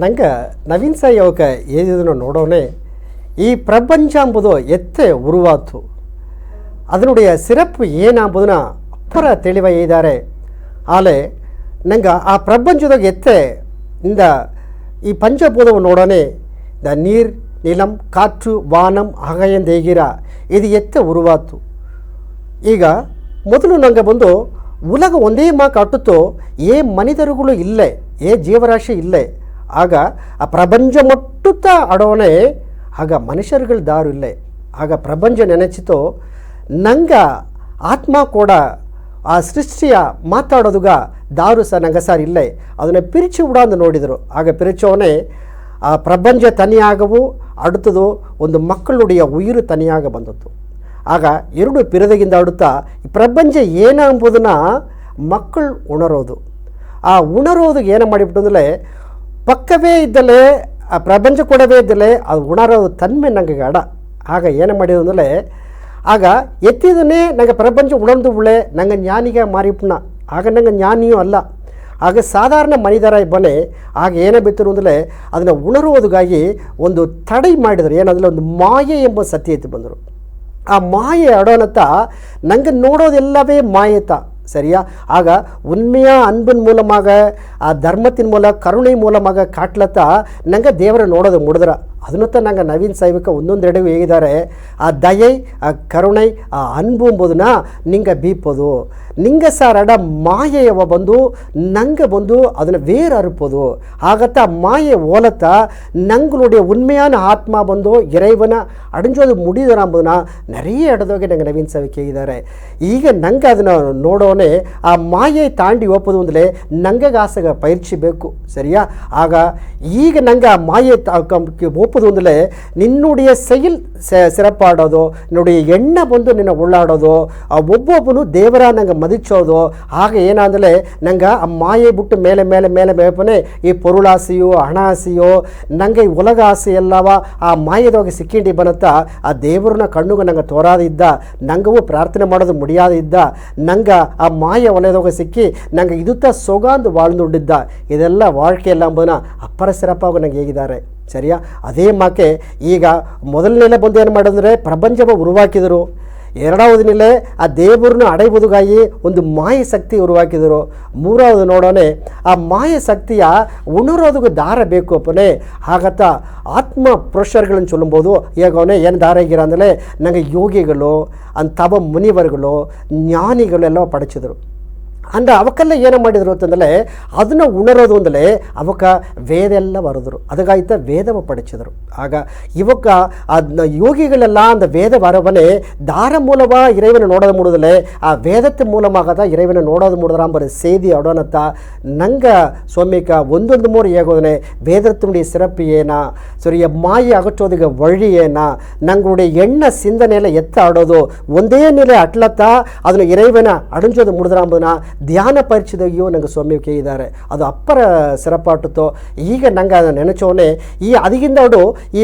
ನಂಗೆ ನವೀನ್ ಸಾಯಿ ಅವಕ್ಕೆ ಏದಿದನ್ನು ನೋಡೋನೆ ಈ ಪ್ರಪಂಚ ಎಂಬುದು ಎತ್ತೆ ಉರುವಾತು அதனுடைய சிறப்பு ಏನಾಂಬುದನ್ನ ಅಪ್ಪರ ತಿಳಿವ ಇದ್ದಾರೆ. ಆಲೆ ನಂಗೆ ಆ ಪ್ರಪಂಚದಾಗ ಎತ್ತೆ இந்த ಈ ಪಂಚಭೂತವು ನೋಡೋನೆ ದ ನೀರ್ நிலம் காற்று வானம் ஆகாயம் தேகிற இது ಎತ್ತೆ ಉರುವಾತು. ಈಗ ಮೊದಲು ನಂಗೆ ಬಂದು ಉಲಗ ಒಂದೇ ಕಟ್ಟುತ್ತೋ ಏ ಮನಿತರುಗಳು ಇಲ್ಲೇ ಏ ಜೀವರಾಶಿ ಇಲ್ಲೇ ಆಗ ಆ ಪ್ರಪಂಚ ಮೊಟ್ಟುತ್ತಾ ಆಡೋನೆ ಆಗ ಮನುಷ್ಯರುಗಳು ದಾರು ಇಲ್ಲೇ ಆಗ ಪ್ರಪಂಚ ನೆನೆಚಿತೋ ನಂಗೆ ಆತ್ಮ ಕೂಡ ಆ ಸೃಷ್ಟಿಯ ಮಾತಾಡೋದುಗ ದಾರು ಸಹ ನಂಗೆ ಸಾರ್ ಇಲ್ಲೇ ಅದನ್ನು ಪಿರಿಚಿ ಬಿಡೋದು ನೋಡಿದರು. ಆಗ ಪಿರಿಚೋನೆ ಆ ಪ್ರಪಂಚ ತನಿಯಾಗವು அடுத்தது ಒಂದು ಮಕ್ಕಳುடைய ಉಯಿರು ತನಿಯಾಗ ಬಂದದ್ದು. ಆಗ ಎರಡು ಪಿರದಗಿಂದ ಆಡುತ್ತಾ ಈ ಪ್ರಪಂಚ ಏನಂಬುದನ್ನ ಮಕ್ಕಳು ಉಣರೋದು. ಆ ಉಣರೋದು ಏನು ಮಾಡಿಬಿಟ್ಟು ಅಂದರೆ ಪಕ್ಕವೇ ಇದ್ದಲೇ ಆ ಪ್ರಪಂಚ ಕೊಡವೇ ಇದ್ದಲೇ ಅದು ಉಣರೋದು ತನ್ಮೆ ನಂಗೆ ಅಡ. ಆಗ ಏನು ಮಾಡಿದ್ರು ಅಂದರೆ ಆಗ ಎತ್ತಿದನೇ ನಂಗೆ ಪ್ರಪಂಚ ಉಣರ್ದು ಉಳ್ಳೆ ನಂಗೆ ಜ್ಞಾನಿಗೆ ಮಾರಿಪುಣ ಆಗ ನಂಗೆ ಜ್ಞಾನಿಯೂ ಅಲ್ಲ ಆಗ ಸಾಧಾರಣ ಮನಿದರ ಬನೆ ಆಗ ಏನೇ ಬಿತ್ತರು ಅಂದರೆ ಅದನ್ನು ಉಣರುವುದಕ್ಕಾಗಿ ಒಂದು ತಡೆ ಮಾಡಿದರು. ಏನಂದರೆ ಒಂದು ಮಾಯೆ ಎಂಬ ಸತ್ಯತೆ ಬಂದರು. ಆ ಮಾಯೆ ಅಡೋನತ್ತ ನಂಗೆ ನೋಡೋದೆಲ್ಲವೇ ಮಾಯೇತ சரியா. ஆக உண்மையாக அன்பின் மூலமாக தர்மத்தின் மூலம் கருணை மூலமாக காட்டலತ್ತಾ ನಂಗೆ ದೇವರ ನೋಡೋದು ಮುಡಿದ್ರ ಅದನ್ನತ್ತ ನಂಗೆ ನವೀನ್ ಸಾಯಿಕ ಒಂದೊಂದೆಡೆ ಹೇಗಿದ್ದಾರೆ ಆ ದಯೆ ಆ ಕರುಣೆ ಆ ಅನ್ಬು ಎಂಬುದನ್ನ ನಿಂಗೆ ಬೀಪೋದು ನಿಂಗೆ ಸಾರ್ ಅಡ ಮಾಯೆಯವ ಬಂದು ನಂಗೆ ಬಂದು ಅದನ್ನು வேறு அறுப்பது ஆகத்த மாயை ஓலத்த நங்களுடைய உண்மையான ஆத்மா ಬಂದು இறைவனை அடைஞ்சோது முடியுதுனா நிறைய இடದೋಗೆ ನಂಗೆ ನವೀನ್ ಸಾಯಿ ಕೇಳಿದ್ದಾರೆ. ಈಗ ನಂಗೆ ಅದನ್ನು ನೋಡೋನೆ ಆ ಮಾಯೆ ತಾಂಡಿ ಒಪ್ಪದು ಅಂದರೆ ನಂಗೆ ಆಸಗ ಪೈರ್ಚಿ ಬೇಕು ಸರಿಯಾ. ಆಗ ಈಗ ನಂಗೆ ಆ ಮಾಯೆ ಒಪ್ಪದು ಅಂದರೆ ನಿನ್ನುடைய செயல் சிறப்பாಡೋದು ನಿನ್ನುடைய ಎಣ್ಣೆ ಬಂದು ನಿನ್ನ ಉಳ್ಳಾಡೋದು ಆ ಒಬ್ಬೊಬ್ಬನು ದೇವರ ನಂಗೆ ಮದಿಚೋದು. ಆಗ ಏನಾದರೆ ನಂಗೆ ಆ ಮಾಯೆ ಬಿಟ್ಟು ಮೇಲೆ ಮೇಲೆ ಮೇಲೆ ಮೇಪನೆ ಈ ಪೊರುಳಾಸೆಯೋ ಹಣ ಆಸೆಯೋ ನಂಗೆ ಈ ಉಲಗ ಆಸೆ ಎಲ್ಲವ ಆ ಮಾಯದೋಗಿ ಸಿಕ್ಕಿಂಡಿ ಬನತ್ತಾ ಆ ದೇವರನ್ನ ಕಣ್ಣುಗೆ ನಂಗೆ ತೋರಾದಿದ್ದ ನಂಗೂ ಪ್ರಾರ್ಥನೆ ಮಾಡೋದು ಮುಡಿಯಾದಿದ್ದ ನಂಗೆ ಆ ಮಾಯ ವಲಯದೋಗ ಸಿಕ್ಕಿ ನಂಗೆ ಇದುತ್ತ ಸೊಗಾಂದು வாழ்ந்துண்டிದ್ದ ಇದೆಲ್ಲ வாழ்க்கைಯೆಲ್ಲ ಎಂಬುದನ್ನ ಅಪ್ಪರ ಸಿರಪ್ಪಾಗ ನಂಗೆ ಹೇಗಿದ್ದಾರೆ ಸರಿಯಾ. ಅದೇ ಮಾಕೆ ಈಗ ಮೊದಲನೆಲೆ ಬಂದು ಏನು ಮಾಡಿದ್ರೆ ಪ್ರಪಂಚವ ಉರುವಾಕಿದರು. ಎರಡವದು ನೆಲೆ ಆ ದೇವರನ್ನು ಅಡೆಯುವುದಕ್ಕಾಗಿ ಒಂದು ಮಾಯ ಶಕ್ತಿ ಉರುವಾಕಿದರು. ಮೂರವದು ನೋಡೋನೆ ಆ ಮಾಯ ಶಕ್ತಿಯ ಉಣರೋದಕ್ಕೆ ದಾರ ಬೇಕು ಅಪ್ಪನೇ. ಆಗತ್ತ ಆತ್ಮ ಪುರುಷರುಗಳನ್ನು ಚೊಲ್ಲಬಹುದು. ಈಗ ಅವನೇ ಏನು ದಾರ ಆಗಿರ ಅಂದರೆ ನನಗೆ ಯೋಗಿಗಳು ತವ ಮುನಿವರುಗಳು ಜ್ಞಾನಿಗಳು ಎಲ್ಲ ಪಡಿಸಿದರು. ಅಂದರೆ ಅವಕ್ಕೆಲ್ಲ ಏನು ಮಾಡಿದರು ಅಂತಂದರೆ ಅದನ್ನು ಉಣರೋದು ಅಂದರೆ ಅವಕ್ಕ ವೇದ ಎಲ್ಲ ಬರೆದರು. ಅದಕ್ಕಾಯ್ತ ವೇದವ ಪಡಿಸಿದರು. ಆಗ ಇವಕ್ಕ ಯೋಗಿಗಳೆಲ್ಲ அந்த வேத வரவனே தார மூலமா இறைவனை நோடது முடியல ಆ ವೇದத்து மூலமாக தான் இறைவனை நோடது முடியறாம்பற செய்தி அடோனத்தா ನಂಗ ಸ್ವಾಮಿಕ ಒಂದೊಂದು ಮೂರು ಹೇಗೋದನೆ ವೇದத்தினுடைய சிறப்பு ஏனா ಸರಿಯ ಮಾಯೆ ಅಗಚೋದಿಗೆ ವഴി ஏனா ನಂಗುடைய ಎಣ್ಣ ಸಿಂಧನೆಲ್ಲ ಎತ್ತ ಆಡೋದು ಒಂದೇ ನೆಲೆ ಅಟ್ಲತ್ತಾ ಅದನ್ನು ಇறைவனை ಅಡಂಜೋದು முடியறாம்பನ ಧ್ಯಾನ ಪರಿಚಯದಾಗಿಯೋ ನಂಗೆ ಸ್ವಾಮಿ ಕೇಳಿದ್ದಾರೆ. ಅದು ಅಪ್ಪರ ಸಿರಪಾಟುತ್ತೋ. ಈಗ ನಂಗೆ ಅದನ್ನು ನೆನಚೋನೆ ಈ ಅದಕ್ಕಿಂದಾಡು ಈ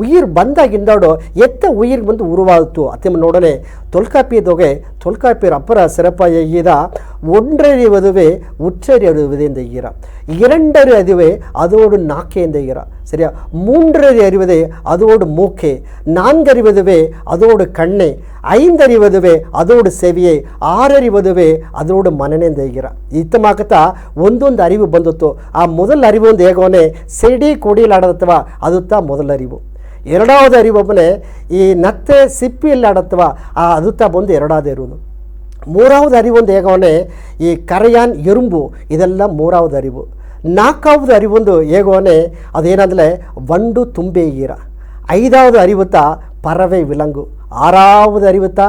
ಉಯಿರ್ ಬಂದಾಗಿಂದಾಡು ಎತ್ತ ಉಯಿರ್ ಬಂದು ಉರುವಾಯಿತು ಅತ್ತೆ ನೋಡೋನೆ தொல்காப்பியதொகை தொல்காப்பியர் அப்புற சிறப்பாக ஈரா ஒன்றறிவதுவே உற்றறிவது இந்த ஈரா இரண்டறி அறிவே அதோடு நாக்கே இந்த ஈரா சரியா. மூன்றறி அறிவதே அதோடு மூக்கே நான்கறிவதுவே அதோடு கண்ணே ஐந்தறிவதுவே அதோடு செவியே ಆರರಿವದುವೆ ಅದೋಡು ಮನನೇ ತೆಗಿರ ಇತ್ತಮಾಕತ್ತಾ ಒಂದೊಂದು ಅರಿವು ಬಂದತ್ತು. ಆ ಮೊದಲ ಅರಿವು ಒಂದು ಹೇಗೋನೆ ಸಿಡಿ ಕುಡಿಲಾಡತ್ತವ ಅದುತ್ತಾ ಮೊದಲ ಅರಿವು. ಎರಡಾவது ಅರಿವೊಬ್ಬನೇ ಈ ನತ್ತೆ ಸಿಪ್ಪಿಯಲ್ಲಿ ಆಡತ್ತವ ಅದುತ್ತಾ ಬಂದು ಎರಡಾவது ಇರುವುದು. ಮೂರಾவது ಅರಿವೊಂದು ಹೇಗೋನೆ ಈ ಕರೆಯಾನ್ ಎರುಂಬು ಇದೆಲ್ಲ ಮೂರಾவது ಅರಿವು. ನಾಲ್ಕಾவது ಅರಿವೊಂದು ಹೇಗೋನೆ ಅದೇನಂದರೆ ವಂಡು ತುಂಬೆ ಈರ. ಐದಾவது அறிவுத்தா பறவை விலங்கு. ஆறாவது அறிவுத்தா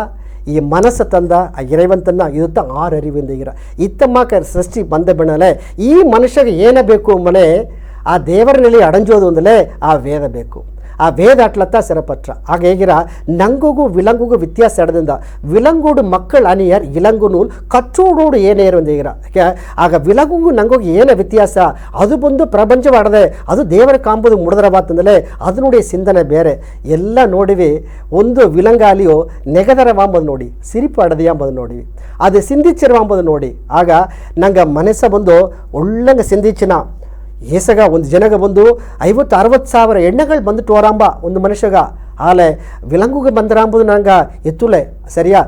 ಈ ಮನಸ್ಸು ತಂದ ಆ ಇறைவன் ತನ್ನ இதுத்த ஆறு அறிவுಂದಿಗಿರ இத்தமாக ಸೃಷ್ಟಿ ಬಂದ ಬೆಣಲೆ ಈ ಮನುಷ್ಯಗೆ ಏನೇ ಬೇಕು ಮನೆ ಆ ದೇವರ ನೆಲೆ ಅಡಂಜೋದು ಒಂದಲೇ ಆ ವೇದ ಬೇಕು. ಆ ವೇದ ಅಟ್ಲತ್ತ ಸಿರಪತ್ರ ಆಗ ಹೇಗಿರ ನಂಗುಗೂ ವಿಲಂಗುಗೂ ವ್ಯತ್ಯಾಸ ಎಡದಿಂದ ವಿಲಂಗೂಡು ಮಕ್ಕಳು ಅನಿಯರ್ ಇಲಂಗು ನೂಲ್ ಕಚ್ಚೋಡೋಡು ಏನೇ ಇರುವಂದೇಗಿರ ಆಗ ವಿಲಂಗುಗೂ ನಂಗುಗೂ ಏನೇ ವ್ಯತ್ಯಾಸ ಅದು ಬಂದು ಪ್ರಪಂಚವಾಡದೆ ಅದು ದೇವರ ಕಾಂಬುದು ಮುಡದರವಾತಂದಲೇ ಅದನ್ನುடைய ಸಿಂಧನೆ ಬೇರೆ ಎಲ್ಲ ನೋಡಿವಿ. ಒಂದು ವಿಲಂಗಾಲಿಯೋ ನೆಗದರವಾಂಬದು ನೋಡಿ ಸಿರಿಪು ಅಡದೆಯಾಂಬದು ನೋಡಿವಿ ಅದು ಸಿಂಧಿಚಿರವಾಂಬದು ನೋಡಿ ಆಗ ನಂಗೆ ಮನಸ್ಸ ಬಂದು ಒಳ್ಳಂಗೆ ಸಿಂಧಿಚಿನ ಏಸಗ ಒಂದು ಜನಗ ಬಂದು 50-60 ಎಣ್ಣೆಗಳು ಬಂದುಟ್ಟು ಹೋರಾಂಬ ಒಂದು ಮನುಷ್ಯಗ ಆಲೆ ವಿಲಂಗುಗೆ ಬಂದರಾಂಬುದು ನಂಗೆ ಎತ್ತುಲೆ ಸರಿಯಾ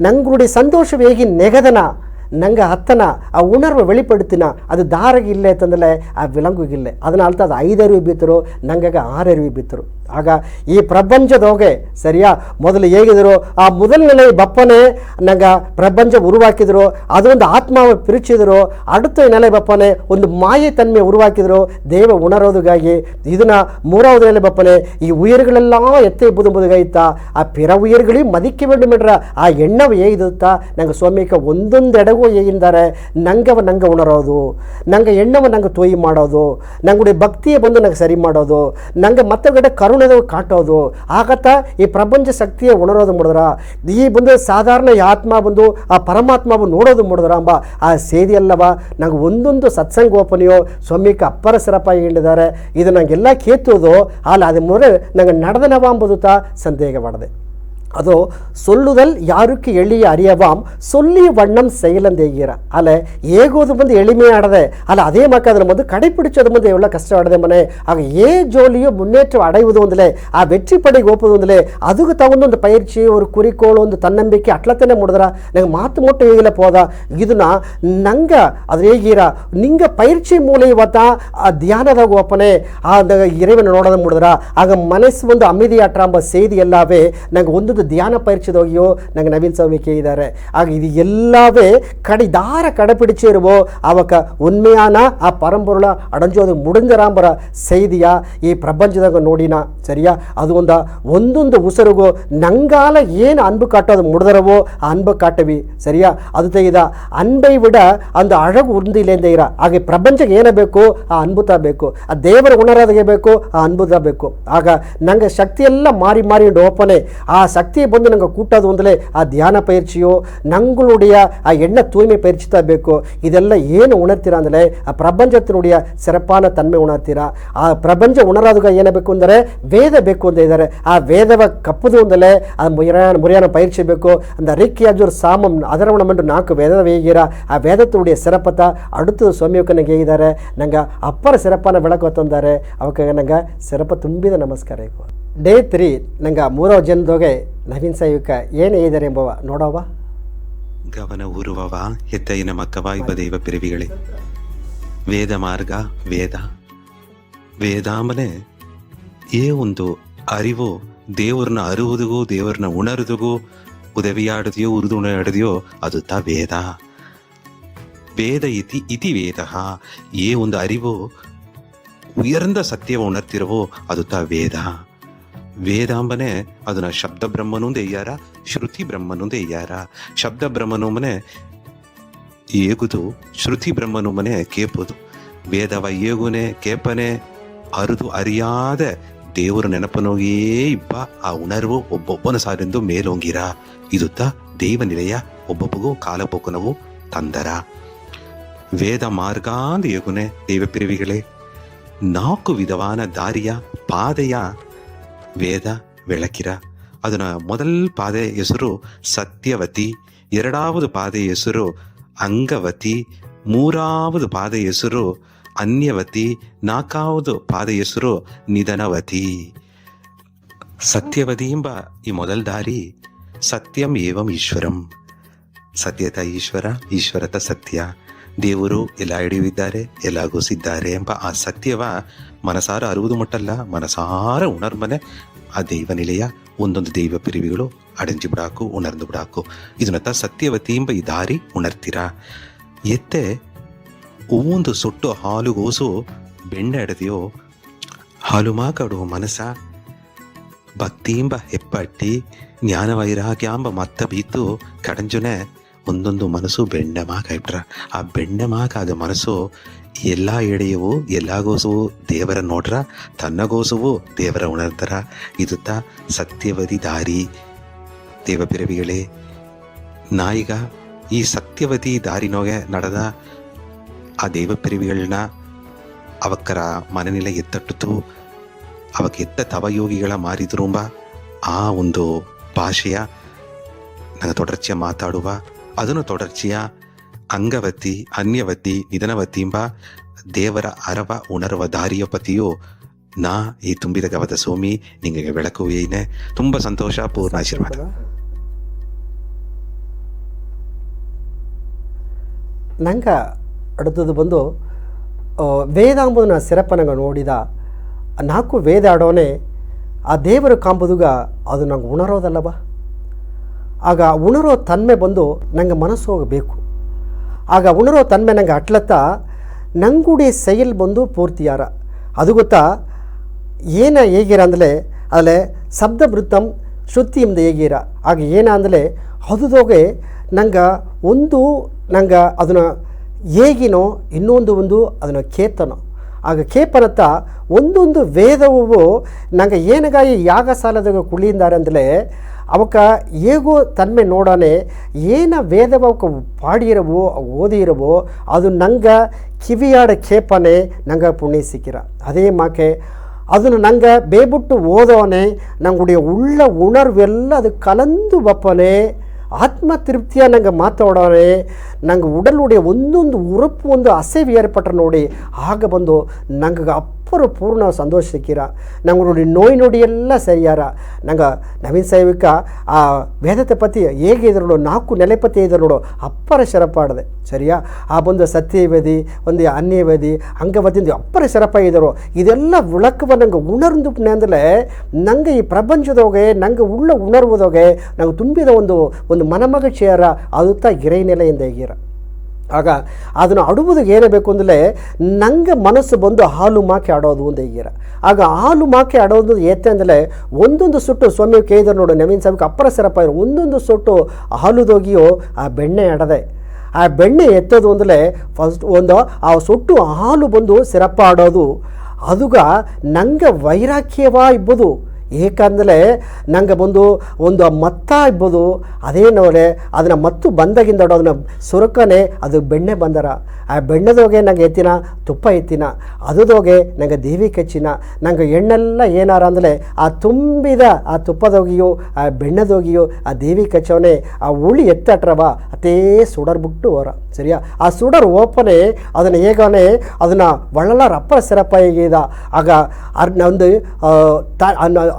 ನಂಗುಡಿ ಸಂತೋಷ ಹೇಗಿ ನೆಗದನ ನಂಗೆ ಹತ್ತನ ಆ ಉಣರ್ವು வெளிப்படுத்திನ ಅದು ದಾರಗಿಲ್ಲ ಅಂತಂದಲೇ ಆ ವಿಲಂಗುಗಿಲ್ಲ ಅದನ್ನ ಅದು 5 ಅರಿವು ಬಿತ್ತರು ನಂಗಾಗ 6 ಅರಿವು ಬಿತ್ತರು. ಆಗ ಈ ಪ್ರಪಂಚದೋಗೆ ಸರಿಯಾ ಮೊದಲು ಹೇಗಿದ್ರು ಆ ಮೊದಲನೇ ಬಪ್ಪನೇ ನಂಗೆ ಪ್ರಪಂಚ ಉರುವಾಕಿದ್ರು ಅದೊಂದು ಆತ್ಮಾವ ಪಿರಿಚಿದ್ರು அடுத்த ನೆಲೆ ಬಪ್ಪನೆ ಒಂದು ಮಾಯೆ ತನ್ಮೆ ಉರುವಾಕಿದ್ರು ದೇವ ಉಣರೋದುಗಾಗಿ ಇದನ್ನ 3வது ನೆಲೆ ಬಪ್ಪನೆ ಈ ಉಯಿರುಗಳೆಲ್ಲ ಎತ್ತೆ ಬುದುಂಬುದುಗಾಯ್ತಾ ಆ ಪಿರ ಉಯಿರುಗಳಿಗೆ ಮದಿಕ್ಕೆ ಬೇಡ ಆ ಎಣ್ಣವು ಹೇಗಿದುತ್ತಾ ನಂಗೆ ಸ್ವಾಮಿಕ ಒಂದೊಂದೆಡೆಗೂ ಹೇಗಿದ್ದಾರೆ ನಂಗೆ ಉಣರೋದು ನಂಗೆ ಎಣ್ಣವ ನಂಗೆ ತೋಯಿ ಮಾಡೋದು ನಂಗುಡಿ ಭಕ್ತಿಯೇ ಬಂದು ನಂಗೆ ಸರಿ ಮಾಡೋದು ನಂಗೆ ಮತ್ತೊಂದು ಕರುಣೆ ಕಾಟೋದು ಆಗತ್ತ ಈ ಪ್ರಪಂಚ ಶಕ್ತಿಯ ಉಣರೋದು ಮಾಡಿದ್ರ ಈ ಬಂದು ಸಾಧಾರಣ ಆತ್ಮ ಬಂದು ಆ ಪರಮಾತ್ಮ ನೋಡೋದು ಮಾಡಿದ್ರ ಅಂಬ ಆ ಸೇದಿ ಅಲ್ಲವ ನಂಗೆ ಒಂದೊಂದು ಸತ್ಸಂಗೋಪನೆಯೋ ಸ್ವಾಮಿಕ ಅಪ್ಪರ ಸಿರಪ ಹಿಂಡಿದ್ದಾರೆ ಇದು ನಂಗೆಲ್ಲ ಕೇತೋದು ಅಲ್ಲ ಅದು ಮೊರೆ ನಂಗೆ ನಡೆದನವ ಅಂಬುದು ಸಂದೇಹ ಮಾಡಿದೆ. ಅದು சொல்லுதல் யாருக்கு எளிய அறியவாம் சொல்லி வண்ணம் செயலந்தேகிற ಅಲ್ಲ ಹೇಗೋದು ಬಂದು ಎளிமையாಡದೆ ಅಲ್ಲ ಅದೇ ಮಕ್ಕ ಅದನ್ನು ಬಂದು ಕடைಪಿಡಿಚೋದು ಬಂದು ಎவ்வளோ ಕಷ್ಟವಾಡದೆ ಮನೆ ಆಗ ಜೋಲಿಯೋ ಮುನ್ನೇற்ற ಅடைவது ಒಂದಲೇ ಆ வெற்றி படை கோப்பது ಒಂದಲೇ அதுக்கு தகுந்த ಒಂದು பயிற்சி ஒரு குறிக்கோள் ಒಂದು ತನ್ನಂಬಿಕೆ ಅಟ್ಲತ್ತನೇ ಮುಡಿದ್ರ ನಂಗೆ ಮಾತು ಮುಟ್ಟು ಹೇಗಿಲ್ಲ போದ ಇದನ್ನ ನಂಗೆ ಅದು ಹೇಗಿರ ನಿಂಗೆ ಪೈರ್ಚಿ ಮೂಲ ಇವತ್ತ ಆ ಧ್ಯಾನದಾಗ ಒಪ್ಪನೆ ಆ ಇறைவನ ನೋಡೋದು ಮುಡಿದ್ರ ಆಗ ಮನಸ್ಸು ಒಂದು ಅಮಿದಿಯಾಟ್ರ ಎಂಬ செய்தி ಎಲ್ಲವೇ ನಂಗೆ ಒಂದು ಧ್ಯಾನ ಪರೀಕ್ಷೆದೋಗಿಯೋ ನಂಗೆ ನವೀನ್ ಸ್ವಾಮಿ ಕೇಳಿದ್ದಾರೆ. ಆಗ ಇದು ಎಲ್ಲವೇ கடைப்பிடிச்சிருவோ அவக்க உண்மையான ಆ ಪರಂಪೊರುಳ ಅಡಂಜೋದು ಮುಡಿಂದರಾಂಬರ செய்திಯ ಈ ಪ್ರಪಂಚದಾಗ ನೋಡಿನ ಸರಿಯಾ ಅದು ಒಂದೊಂದು ಉಸರುಗೋ ನಂಗಾಲ ಏನು ಅನ್ಬು ಕಾಟೋದು ಮುಡಿದರವೋ ಆ ಅನ್ಬು ಕಾಟವಿ ಸರಿಯಾ ಅದು ತೆಗೆದ ಅನ್ಬೈ ವಿಡ ಅಂದು ಅழகு ಉಂದಿಲೇಂದ ಇರ ಹಾಗೆ ಪ್ರಪಂಚಕ್ಕೆ ಏನೇ ಬೇಕು ಆ ಅನ್ಭುತ ಬೇಕು ಆ ದೇವರ ಉಣರೋದಿಗೆ ಬೇಕು ಆ ಅನ್ಭುತ ಬೇಕು. ಆಗ ನಂಗೆ ಶಕ್ತಿ ಎಲ್ಲ ಮಾರಿ ಓಪನೆ ಆ ಶಕ್ತಿ ಬಂದು ನಂಗೆ ಕೂಟೋದು ಒಂದಲೇ ಆ ಧ್ಯಾನ ಪயிற்சிಯೋ ನಂಗುಳುடைய ಆ ಎಣ್ಣೆ ತೂಯ್ಮೆ ಪயிற்சிತಾ ಬೇಕು. ಇದೆಲ್ಲ ಏನು ಉಣರ್ತೀರಾ ಅಂದರೆ ಆ ಪ್ರಪಂಚத்தினுடைய ಸಿರಪಾನ ತನ್ಮೆ ಉಣರ್ತೀರಾ. ಆ ಪ್ರಪಂಚ ಉಣರಾದುಗ ಏನಾಗಬೇಕು ಅಂದರೆ ವೇದ ಬೇಕು ಅಂತ ಇದ್ದಾರೆ. ಆ ವೇದವ ಕಪ್ಪುದು ಒಂದಲೇ ಅದು ಮುರಿಯಾನ ಪயிற்சி ಬೇಕು அந்த ரிக்கியாஜூர் சாமம் அதரவணமென்று 4 வேத வேகிற ಆ ವೇದத்துடைய ಸಿರಪತ அடுத்து ಸ್ವಾಮಿಯಕ್ಕನಿಗೆ ಹೇಗಿದ್ದಾರೆ ನಂಗೆ ಅಪ್ಪರ ಸಿರಪಾನ ಬೆಳಕು ತಂದಾರೆ ಅವಕ್ಕೆ ನಂಗೆ ಸಿರಪ ತುಂಬಿದ ನಮಸ್ಕಾರ. ಡೇ 3 ನಂಗೆ 3వ ಜನದೋಗೆ ನವೀನ್ ಸಾಯುಕ ಏನು ಹೇಳಿದ್ದಾರೆ ಎಂಬವ ನೋಡವ. ಗವನ ಊರುವವ ಹೆತ್ತೈನ ಮಕ್ಕವಾಯುವ ದೈವ ಪಿರಿವಿಗಳೇ ವೇದ ಮಾರ್ಗ ವೇದಾಂಬನೆ ಏ ಒಂದು ಅರಿವು ದೇವರನ್ನ ಅರುವುದಿಗೂ ದೇವರನ್ನ ಉಣರುದಿಗೂ ಉದವಿಯಾಡದೆಯೋ ಉರುದುಣಾಡದೆಯೋ ಅದು ವೇದ. ವೇದ ಇತಿ ವೇದ ಏ ಒಂದು ಅರಿವು ಉಯರ್ந்த ಸತ್ಯವ ಉಣರ್ತಿರವೋ ಅದು ವೇದ. ವೇದಾಂಬನೆ ಅದನ್ನ ಶಬ್ದ ಬ್ರಹ್ಮನೂ ತೆಯ್ಯಾರ ಶ್ರುತಿ ಬ್ರಹ್ಮನೂ ತೆಯ್ಯಾರ. ಶಬ್ದ ಬ್ರಹ್ಮನು ಮನೆ ಏಗುದು ಶ್ರುತಿ ಬ್ರಹ್ಮನು ಮನೆ ಕೇಪುದು. ವೇದವ ಏಗುನೆ ಕೇಪನೆ ಅರುದು ಅರಿಯಾದ ದೇವರ ನೆನಪನೋಗಿಯೇ ಇಬ್ಬ ಆ ಉಣರ್ವು ಒಬ್ಬೊಬ್ಬನ ಸಾರಿಂದು ಮೇಲೋಂಗಿರ ಇದುತ್ತ ದೈವ ನಿಲಯ ಒಬ್ಬೊಬ್ಬಗೂ ಕಾಲಪೋಕನವು ತಂದರ. ವೇದ ಮಾರ್ಗಾಂದ ಏಗುನೆ ದೈವ ಪಿರಿವಿಗಳೇ 4 ವಿಧವಾನ ದಾರಿಯ ಪಾದೆಯ ವೇದ ಬೆಳಕಿರ. ಅದನ್ನ ಮೊದಲ ಪಾದೆ ಹೆಸರು ಸತ್ಯವತಿ, 2வது ಪಾದೆ ಹೆಸರು ಅಂಗವತಿ, 3வது ಪಾದೆ ಹೆಸರು ಅನ್ಯವತಿ, 4வது ಪಾದೆ ಹೆಸರು ನಿಧನವತಿ. ಸತ್ಯವತಿ ಎಂಬ ಈ ಮೊದಲ ದಾರಿ ಸತ್ಯಂ ಏವಂ ಈಶ್ವರಂ, ಸತ್ಯತ ಈಶ್ವರ, ಈಶ್ವರತ ಸತ್ಯ, ದೇವರು ಎಲ್ಲ ಹಿಡಿಯುವಿದ್ದಾರೆ ಎಲ್ಲ ಘೋಸಿದ್ದಾರೆ ಎಂಬ ಆ ಸತ್ಯವ ಮನಸಾರ ಅರುವುದು ಮಟ್ಟಲ್ಲ ಮನಸಾರ ಉಣರ್ಮನೆ ಆ ದೈವ ನಿಲೆಯ ಒಂದೊಂದು ದೈವ ಪಿರಿವಿಗಳು ಅಡಂಜಿ ಬಿಡಾಕು ಉಣರ್ದು ಬಿಡಾಕು ಇದನ್ನತ್ತ ಸತ್ಯವತಿ ಎಂಬ ಈ ದಾರಿ ಉಣರ್ತೀರಾ. ಎತ್ತೆ ಒಂದು ಸೊಟ್ಟು ಹಾಲುಗೋಸು ಬೆಣ್ಣೆ ಅಡದೆಯೋ ಹಾಲು ಮಾಕಾಡುವ ಮನಸ ಭಕ್ತಿಂಬ ಹೆಪ್ಪಟ್ಟಿ ಜ್ಞಾನ ವೈರಾಗ್ಯಾಂಬ ಮತ್ತ ಬೀತು ಕಡಂಜುನೆ ಒಂದೊಂದು ಮನಸ್ಸು ಬೆಣ್ಣೆಮಾಕಾಯ್ಬಿಟ್ರ. ಆ ಬೆಣ್ಣೆಮಾಕಾದ ಮನಸ್ಸು ಎಲ್ಲ ಎಡೆಯವು ಎಲ್ಲಾಗೋಸವು ದೇವರ ನೋಡ್ರ, ತನ್ನಗೋಸವು ದೇವರ ಉಣರ್ತಾರ. ಇದುತ್ತ ಸತ್ಯವದಿ ದಾರಿ ದೇವ ಪಿರವಿಗಳೇ. ನಾಯಿಗ ಈ ಸತ್ಯವತಿ ದಾರಿನೋಗೆ ನಡೆದ ಆ ದೇವ ಪಿರವಿಗಳನ್ನ ಅವಕ್ಕರ ಮನನಿಲೆ ಎತ್ತಟ್ಟು ಅವಕ್ಕೆ ಎತ್ತ ತವಯೋಗಿಗಳ ಮಾರಿದ್ರುಂಬ ಆ ಒಂದು ಭಾಷೆಯ ನಂಗೆ ತೊಡರ್ಚಿಯ ಮಾತಾಡುವ ಅದನ್ನು ತೊಡರ್ಚಿಯ ಅಂಗವತಿ ಅನ್ಯವತಿ ನಿಧನವತಿ ಎಂಬ ದೇವರ ಅರವ ಉಣರುವ ದಾರಿಯ ಪತಿಯು ನಾ ಈ ತುಂಬಿದ ಗವದ ಸೋಮಿ ನಿಂಗೆ ಬೆಳಕು ಏನೆ. ತುಂಬ ಸಂತೋಷ, ಪೂರ್ಣ ಆಶೀರ್ವಾದ. ನಂಗೆ அடுத்தது ಬಂದು ವೇದಾಂಬುದನ ಸಿರಪ್ಪನಂಗೆ ನೋಡಿದ 4 ವೇದ ಆಡೋನೆ ಆ ದೇವರು ಕಾಂಬುದುಗ ಅದು ನಂಗೆ ಉಣರೋದಲ್ಲವ. ಆಗ ಉಣರೋ ತನ್ಮೆ ಬಂದು ನಂಗೆ ಮನಸ್ಸು ಹೋಗಬೇಕು. ಆಗ ಉಣರೋ ತನ್ಮೆ ನಂಗೆ ಅಟ್ಲತ್ತ ನಂಗುಡಿ ಸೈಲ್ ಬಂದು ಪೂರ್ತಿಯಾರ ಅದು ಗೊತ್ತಾ ಏನ ಹೇಗಿರ ಅಂದಲೇ ಅಲ್ಲೇ ಶಬ್ದ ವೃತ್ತಂ ಶ್ರುತಿಯಿಂದ ಹೇಗಿರ. ಆಗ ಏನ ಅಂದಲೇ ಅದುದೋಗೆ ನಂಗೆ ಒಂದು ನಂಗೆ ಅದನ್ನು ಹೇಗಿನೋ ಇನ್ನೊಂದು ಅದನ್ನು ಕೇತನೋ. ಆಗ ಕೇಪನತ್ತ ಒಂದೊಂದು ವೇದವು ನಂಗೆ ಏನಗಾಗಿ ಯಾಗ ಸಾಲದಾಗ ಕುಳಿಯಿಂದಾರೆ ಅಂದಲೇ ಅವಕ್ಕ ಹೇಗೋ ತನ್ಮೆ ನೋಡೋನೆ ಏನ ವೇದವ ಅವಕ್ಕೆ ಪಾಡಿರವೋ ಓದಿರವೋ ಅದು ನಂಗೆ ಕಿವಿಯಾಡ ಕೇಪನೆ ನಂಗೆ ಪುಣ್ಯ ಸಿಕ್ಕಿರ. ಅದೇ ಮಾಕೆ ಅದನ್ನು ನಂಗೆ ಬೇಬಿಟ್ಟು ಓದೋನೆ ನಂಗುடைய ಉಳ್ಳ ಉಣರ್ವೆಲ್ಲ ಅದು ಕಲಂದು ಬಪ್ಪನೆ ಆತ್ಮ ತೃಪ್ತಿಯ ನಂಗೆ ಮಾತಾಡೋನೆ ನಂಗೆ ಉಡಲುடைய ಒಂದೊಂದು ಉರಪ್ಪು ಒಂದು ಅಸೇವಿ ಏರ್ಪಟ್ರೆ ನೋಡಿ ಆಗ ಬಂದು ನಂಗೆ ಅಪ್ಪರು ಪೂರ್ಣ ಸಂತೋಷ ಸಿಕ್ಕಿರ. ನಂಗೆ ನೋಡಿ ನೋಯ್ ನೋಡಿ ಎಲ್ಲ ಸರಿಯಾರ. ನಂಗೆ ನವೀನ್ ಸಾಹಿಕ ಆ ವೇದತೆ ಪತಿ ಹೇಗಿದ್ರು ನೋಡು 4 ನೆಲೆಪತಿ ಇದ್ರು ನೋಡು ಅಪ್ಪರ ಶರಪಾಡದೆ ಸರಿಯಾ. ಆ ಬಂದು ಸತ್ಯವೇದಿ ಒಂದು ಅನ್ಯವೇದಿ ಅಂಗವತಿಂದು ಅಪ್ಪರ ಶರಪ ಇದ್ದರು. ಇದೆಲ್ಲ ವಿಳಕವ ನಂಗೆ ಉಣರ್ದುಪ್ನೆ ಅಂದರೆ ನಂಗೆ ಈ ಪ್ರಪಂಚದೋಗೆ ನಂಗೆ ಉಳ್ಳ ಉಣರ್ವುದೋಗೆ ನಂಗೆ ತುಂಬಿದ ಒಂದು ಮನಮಗಚಿಯರ ಅದುತ್ತಾ ಗಿರೈನೆಲೆಯಿಂದ ಹೇಗಿರ. ಆಗ ಅದನ್ನು ಆಡುವುದಕ್ಕೆ ಏನೇ ಬೇಕು ಅಂದರೆ ನಂಗೆ ಮನಸ್ಸು ಬಂದು ಹಾಲು ಮಾಕೆ ಆಡೋದು ಅಂತ ಹೇಗಿರ. ಆಗ ಹಾಲು ಮಾಕೆ ಆಡೋದು ಏತೆ ಅಂದರೆ ಒಂದೊಂದು ಸುಟ್ಟು ಸ್ವಾಮಿ ಕೇಳಿದ್ರು ನೋಡು ನವೀನ್ ಸಾಹಿಕ ಅಪ್ಪರ ಸರಪ ಒಂದೊಂದು ಸುಟ್ಟು ಹಾಲುದೋಗಿಯೋ ಆ ಬೆಣ್ಣೆ ಆಡದೆ. ಆ ಬೆಣ್ಣೆ ಎತ್ತೋದು ಅಂದರೆ ಫಸ್ಟ್ ಒಂದು ಆ ಸುಟ್ಟು ಹಾಲು ಬಂದು ಸಿರಪ್ಪ ಆಡೋದು ಅದುಗ ನಂಗೆ ವೈರಾಗ್ಯವ ಇರ್ಬೋದು. ಏಕೆಂದರೆ ನಂಗೆ ಬಂದು ಒಂದು ಮತ್ತ ಇರ್ಬೋದು ಅದೇನೋಲೆ ಅದನ್ನು ಮತ್ತು ಬಂದಾಗಿಂದ ಅದನ್ನು ಸುರಕನೆ ಅದು ಬೆಣ್ಣೆ ಬಂದರ. ಆ ಬೆಣ್ಣೆದೋಗೆ ನಂಗೆ ಎತ್ತಿನ ತುಪ್ಪ ಎತ್ತಿನ ಅದುದೋಗೆ ನಂಗೆ ದೇವಿ ಕಚ್ಚಿನ ನಂಗೆ ಎಣ್ಣೆಲ್ಲ ಏನಾರ ಅಂದರೆ ಆ ತುಂಬಿದ ಆ ತುಪ್ಪದೋಗಿಯೋ ಆ ಬೆಣ್ಣೆದೋಗಿಯೋ ಆ ದೇವಿ ಕಚ್ಚವನೇ ಆ ಉಳಿ ಎತ್ತಟ್ರವ ಅತೇ ಸುಡರ್ಬಿಟ್ಟು ಹೊರ ಸರಿಯಾ. ಆ ಸುಡರ್ ಓಪನೆ ಅದನ್ನು ಹೇಗನೆ ಅದನ್ನು ಒಳ್ಳ ರಪ್ಪ ಸಿರಪ್ಪ ಹೇಗಿದ. ಆಗ ಒಂದು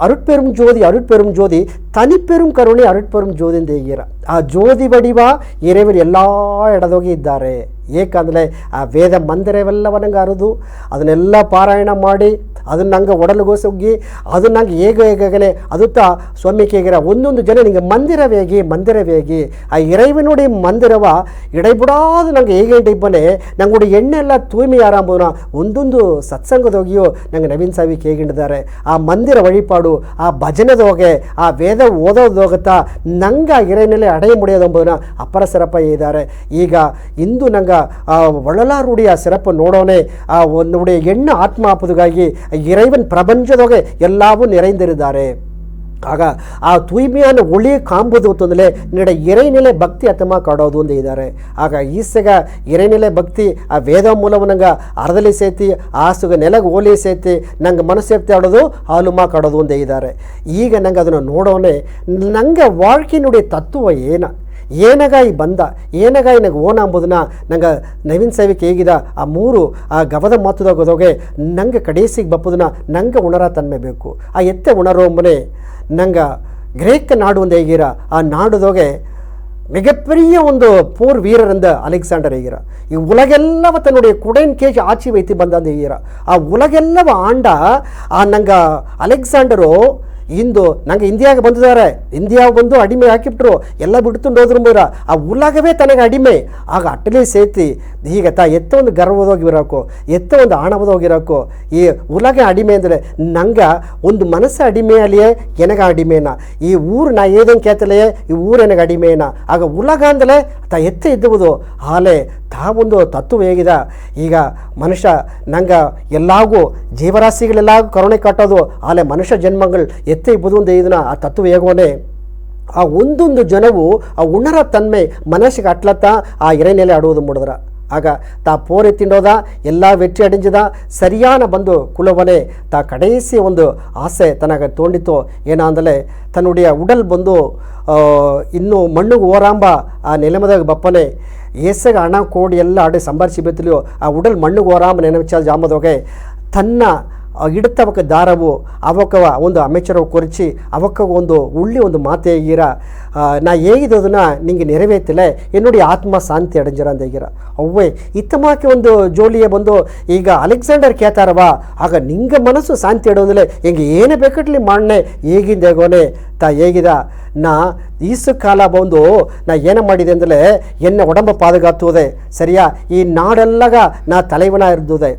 அருட்பெரும் ஜோதி தனிப்பெரும் கருணை அருட்பெரும் ஜோதி தேகிற ಆ ಜ್ಯೋತಿ ಬಡಿವ ಇರೆವರು ಎಲ್ಲ ಎಡದೋಗಿ ಇದ್ದಾರೆ. ಏಕೆಂದರೆ ಆ ವೇದ ಮಂದಿರವೆಲ್ಲವನಂಗೆ ಅರಿದು ಅದನ್ನೆಲ್ಲ ಪಾರಾಯಣ ಮಾಡಿ ಅದನ್ನು ನಂಗೆ ಒಡಲುಗೋಸೋಗಿ ಅದು ನಂಗೆ ಹೇಗನೆ ಅದುತ್ತಾ ಸ್ವಾಮಿ ಕೇಗಿರ ಒಂದೊಂದು ಜನ ನಿಂಗೆ ಮಂದಿರವೇಗಿ ಆ ಇறைவனுடைய ಮಂದಿರವ ಇಡೈಬಿಡಾದು ನಂಗೆ ಹೇಗೆ ಇಬ್ಬನೆ ನಂಗುடைய ಎಣ್ಣೆಲ್ಲ ತೂಯ್ಮೆ ಆರಂಭನ ಒಂದೊಂದು ಸತ್ಸಂಗದೋಗಿಯೋ ನಂಗೆ ನವೀನ್ ಸಾಹಿಕ್ ಹೇಗಿದ್ದಾರೆ. ಆ ಮಂದಿರ ವழிಪಾಡು ಆ ಭಜನೆದೋಗೆ ಆ ವೇದ ಓದೋದೋಗುತ್ತಾ ನಂಗೆ ಆ ಇறைவனை ಅடைய முடியாது ಎಂಬುದನ್ನು ಅಪ್ಪರ ಸಿರಪ್ಪ ಇದ್ದಾರೆ. ಈಗ ಇಂದು ನಂಗೆ ಒಳಲಾರುಡಿಯ ಸಿರಪ್ಪು ನೋಡೋನೆ ಆ ಒಂದುடைய ಎಣ್ಣ ಆತ್ಮ ಆಪುದುಗಾಗಿ ಇறைவன் ಪ್ರಪಂಚದೊಗೆ ಎಲ್ಲವೂ நிறைந்திருದ್ದಾರೆ. ಆಗ ಆ ತೂಯ್ಮೆಯನ್ನು ಒಳ್ಳೆಯ ಕಾಂಬುದು ಅಂತಂದರೆ ನಿಡ ಇறைநிலை ಭಕ್ತಿ ಅತಮ ಕಾಡೋದು ಅಂತ ಇದ್ದಾರೆ. ಆಗ ಈಸಗ ಇறைநிலை ಭಕ್ತಿ ಆ ವೇದ ಮೂಲವು ನಂಗೆ ಅರ್ಧಲಿ ಸೇತಿ ಆಸುಗ ನೆಲಗೆ ಓಲಿ ಸೇತಿ ನಂಗೆ ಮನಸ್ಸೇರ್ತಿ ಆಡೋದು ಹಾಲುಮಾ ಕಾಡೋದು ಅಂತ ಇದ್ದಾರೆ. ಈಗ ನಂಗೆ ಅದನ್ನು ನೋಡೋನೆ ನಂಗೆ வாழ்க்கையினுடைய ತತ್ವ ಏನಗಾಯಿ ಬಂದ ಏನಗಾಯಿ ನಂಗೆ ಓನ ಅಂಬುದನ್ನ ನಂಗೆ ನವೀನ್ ಸಾಹಿಕ್ ಹೇಗಿದ ಆ 3 ಆ ಗವದ ಮಾತುದೋಗೋದೋಗೆ ನಂಗೆ ಕಡೇಸಿಗೆ ಬಪ್ಪುದನ್ನ ನಂಗೆ ಉಣರ ತನ್ಮೆ ಬೇಕು. ಆ ಎತ್ತೆ ಉಣರೋ ಅಂಬನೆ ನಂಗೆ ಗ್ರೇಕ ನಾಡು ಒಂದು ಹೇಗಿರ ಆ ನಾಡುದೋಗೆ மிகப்பெரிய ಒಂದು போர் வீரர் அலெக்சாண்டர் ಹೇಗಿರ. ಈ ಉಲಗೆಲ್ಲವ ತನ್ನುடைய ಕುಡೈನ್ ಕೇಜ್ ಆಚಿ ವೈತಿ ಬಂದಂದು ಹೇಗಿರ. ಆ ಉಲಗೆಲ್ಲವ ಆಂಡ ಆ ನಂಗೆ ಅಲೆಕ್ಸಾಂಡರು ಇಂದು ನಂಗೆ ಇಂಡಿಯಾಗೆ ಬಂದಿದ್ದಾರೆ, ಇಂಡಿಯಾಗೆ ಬಂದು ಅಡಿಮೆ ಹಾಕಿಬಿಟ್ರು, ಎಲ್ಲ ಬಿಡ್ಕೊಂಡು ಹೋದ್ರು ಮೂರ ಆ ಉಲಗವೇ ತನಗೆ ಅಡಿಮೆ. ಆಗ ಅಟ್ಲೇ ಸೇತಿ ಈಗ ಎತ್ತ ಒಂದು ಗರ್ವದೋಗಿರೋಕು, ಎತ್ತ ಒಂದು ಆಣವದೋಗಿರೋಕು. ಈ ಉಲಗ ಅಡಿಮೆ ಅಂದರೆ ನಂಗೆ ಒಂದು ಮನಸ್ಸು ಅಡಿಮೆ ಅಲ್ಲಿಯೇ ಎನಗ ಅಡಿಮೇನ, ಈ ಊರು ನಾ ಏದಂಗೆ ಕೇತಲೆಯೇ ಈ ಊರು ಎನಗೆ ಅಡಿಮೇನ. ಆಗ ಉಲಗ ಅಂದಲೇ ಎತ್ತ ಇದ್ದುವುದು ಆಲೆ ಒಂದು ತತ್ವ ಹೇಗಿದೆ. ಈಗ ಮನುಷ್ಯ ನಂಗೆ ಎಲ್ಲಾಗೂ ಜೀವರಾಶಿಗಳೆಲ್ಲಾಗೂ ಕರುಣೆ ಕಟ್ಟೋದು ಆಲೆ ಮನುಷ್ಯ ಜನ್ಮಗಳು ಎತ್ತ ಇಬ್ಬದು ಒಂದು ಇದನ್ನ ಆ ತತ್ವ ಹೇಗೋನೆ. ಆ ಒಂದೊಂದು ಜನವು ಆ ಉಣರ ತನ್ಮೆ ಮನಸ್ಸಿಗೆ ಅಟ್ಲತ್ತ ಆ ಎರೆನೆಲೆ ಆಡುವುದು ಮುಡಿದ್ರ. ಆಗ ಪೋರೆ ತಿಂಡೋದ ಎಲ್ಲ ವೆಚ್ಚಿ ಅಡಿಂಜದ ಸರಿಯಾನ ಬಂದು ಕುಲವನೆ ಕಡೆಸಿ ಒಂದು ಆಸೆ ತನಗೆ ತೋಂಡಿತ್ತು. ಏನಂದಲೇ ತನ್ನುடைய ಉಡಲ್ ಬಂದು ಇನ್ನು ಮಣ್ಣುಗೆ ಓರಾಂಬ ಆ ನೆಲಮದಾಗ ಬಪ್ಪನೆ ಏಸಗ ಹಣ ಕೋಡಿ ಎಲ್ಲ ಆಡಿ ಸಂಬಾರಿಸಿ ಬೆತ್ತಲಿಯೋ ಆ ಉಡಲ್ ಮಣ್ಣುಗೆ ಓರಾಂಬ ನೆನವಿಚಾದ ಜಾಮದೋಗೆ ತನ್ನ ಇಡುತ್ತವಕ್ಕ ದಾರವು ಅವಕ್ಕವ ಒಂದು ಅಮೆಚರವು ಕೊರಿಚಿ ಅವಕ್ಕ ಒಂದು ಉಳ್ಳಿ ಒಂದು ಮಾತೆ ಈರ ನಾ ಹೇಗಿದ್ದದನ್ನ ನಿಂಗೆ ನೆರವೇತಿಲ್ಲ ಎನ್ನುಡಿ ಆತ್ಮ ಶಾಂತಿ ಅಡಂಜರ ಅಂತ ಹೇಗಿರ ಅವ್ವೇ ಇತ್ತಮಾಕೆ ಒಂದು ಜೋಲಿಯೇ ಬಂದು ಈಗ ಅಲೆಕ್ಸಾಂಡರ್ ಕೇತಾರವ ಆಗ ನಿಂಗೆ ಮನಸ್ಸು ಶಾಂತಿ ಇಡೋದಿಲ್ಲ ಹಿಂಗೆ ಏನೇ ಬೇಕಟ್ಲಿ ಮಾಡನೆ ಹೇಗಿಂದ ಹೇಗೋನೆ ಹೇಗಿದ ನಾ ಈಸು ಕಾಲ ಬಂದು ನಾ ಏನ ಮಾಡಿದೆ ಅಂದರೆ ಎನ್ನ ಉಡಂಬ ಪಾದಗಾತುವುದೇ ಸರಿಯಾ ಈ ನಾಡೆಲ್ಲಗ ನಾ ತಲೆವನ ಇರ್ದುದೆ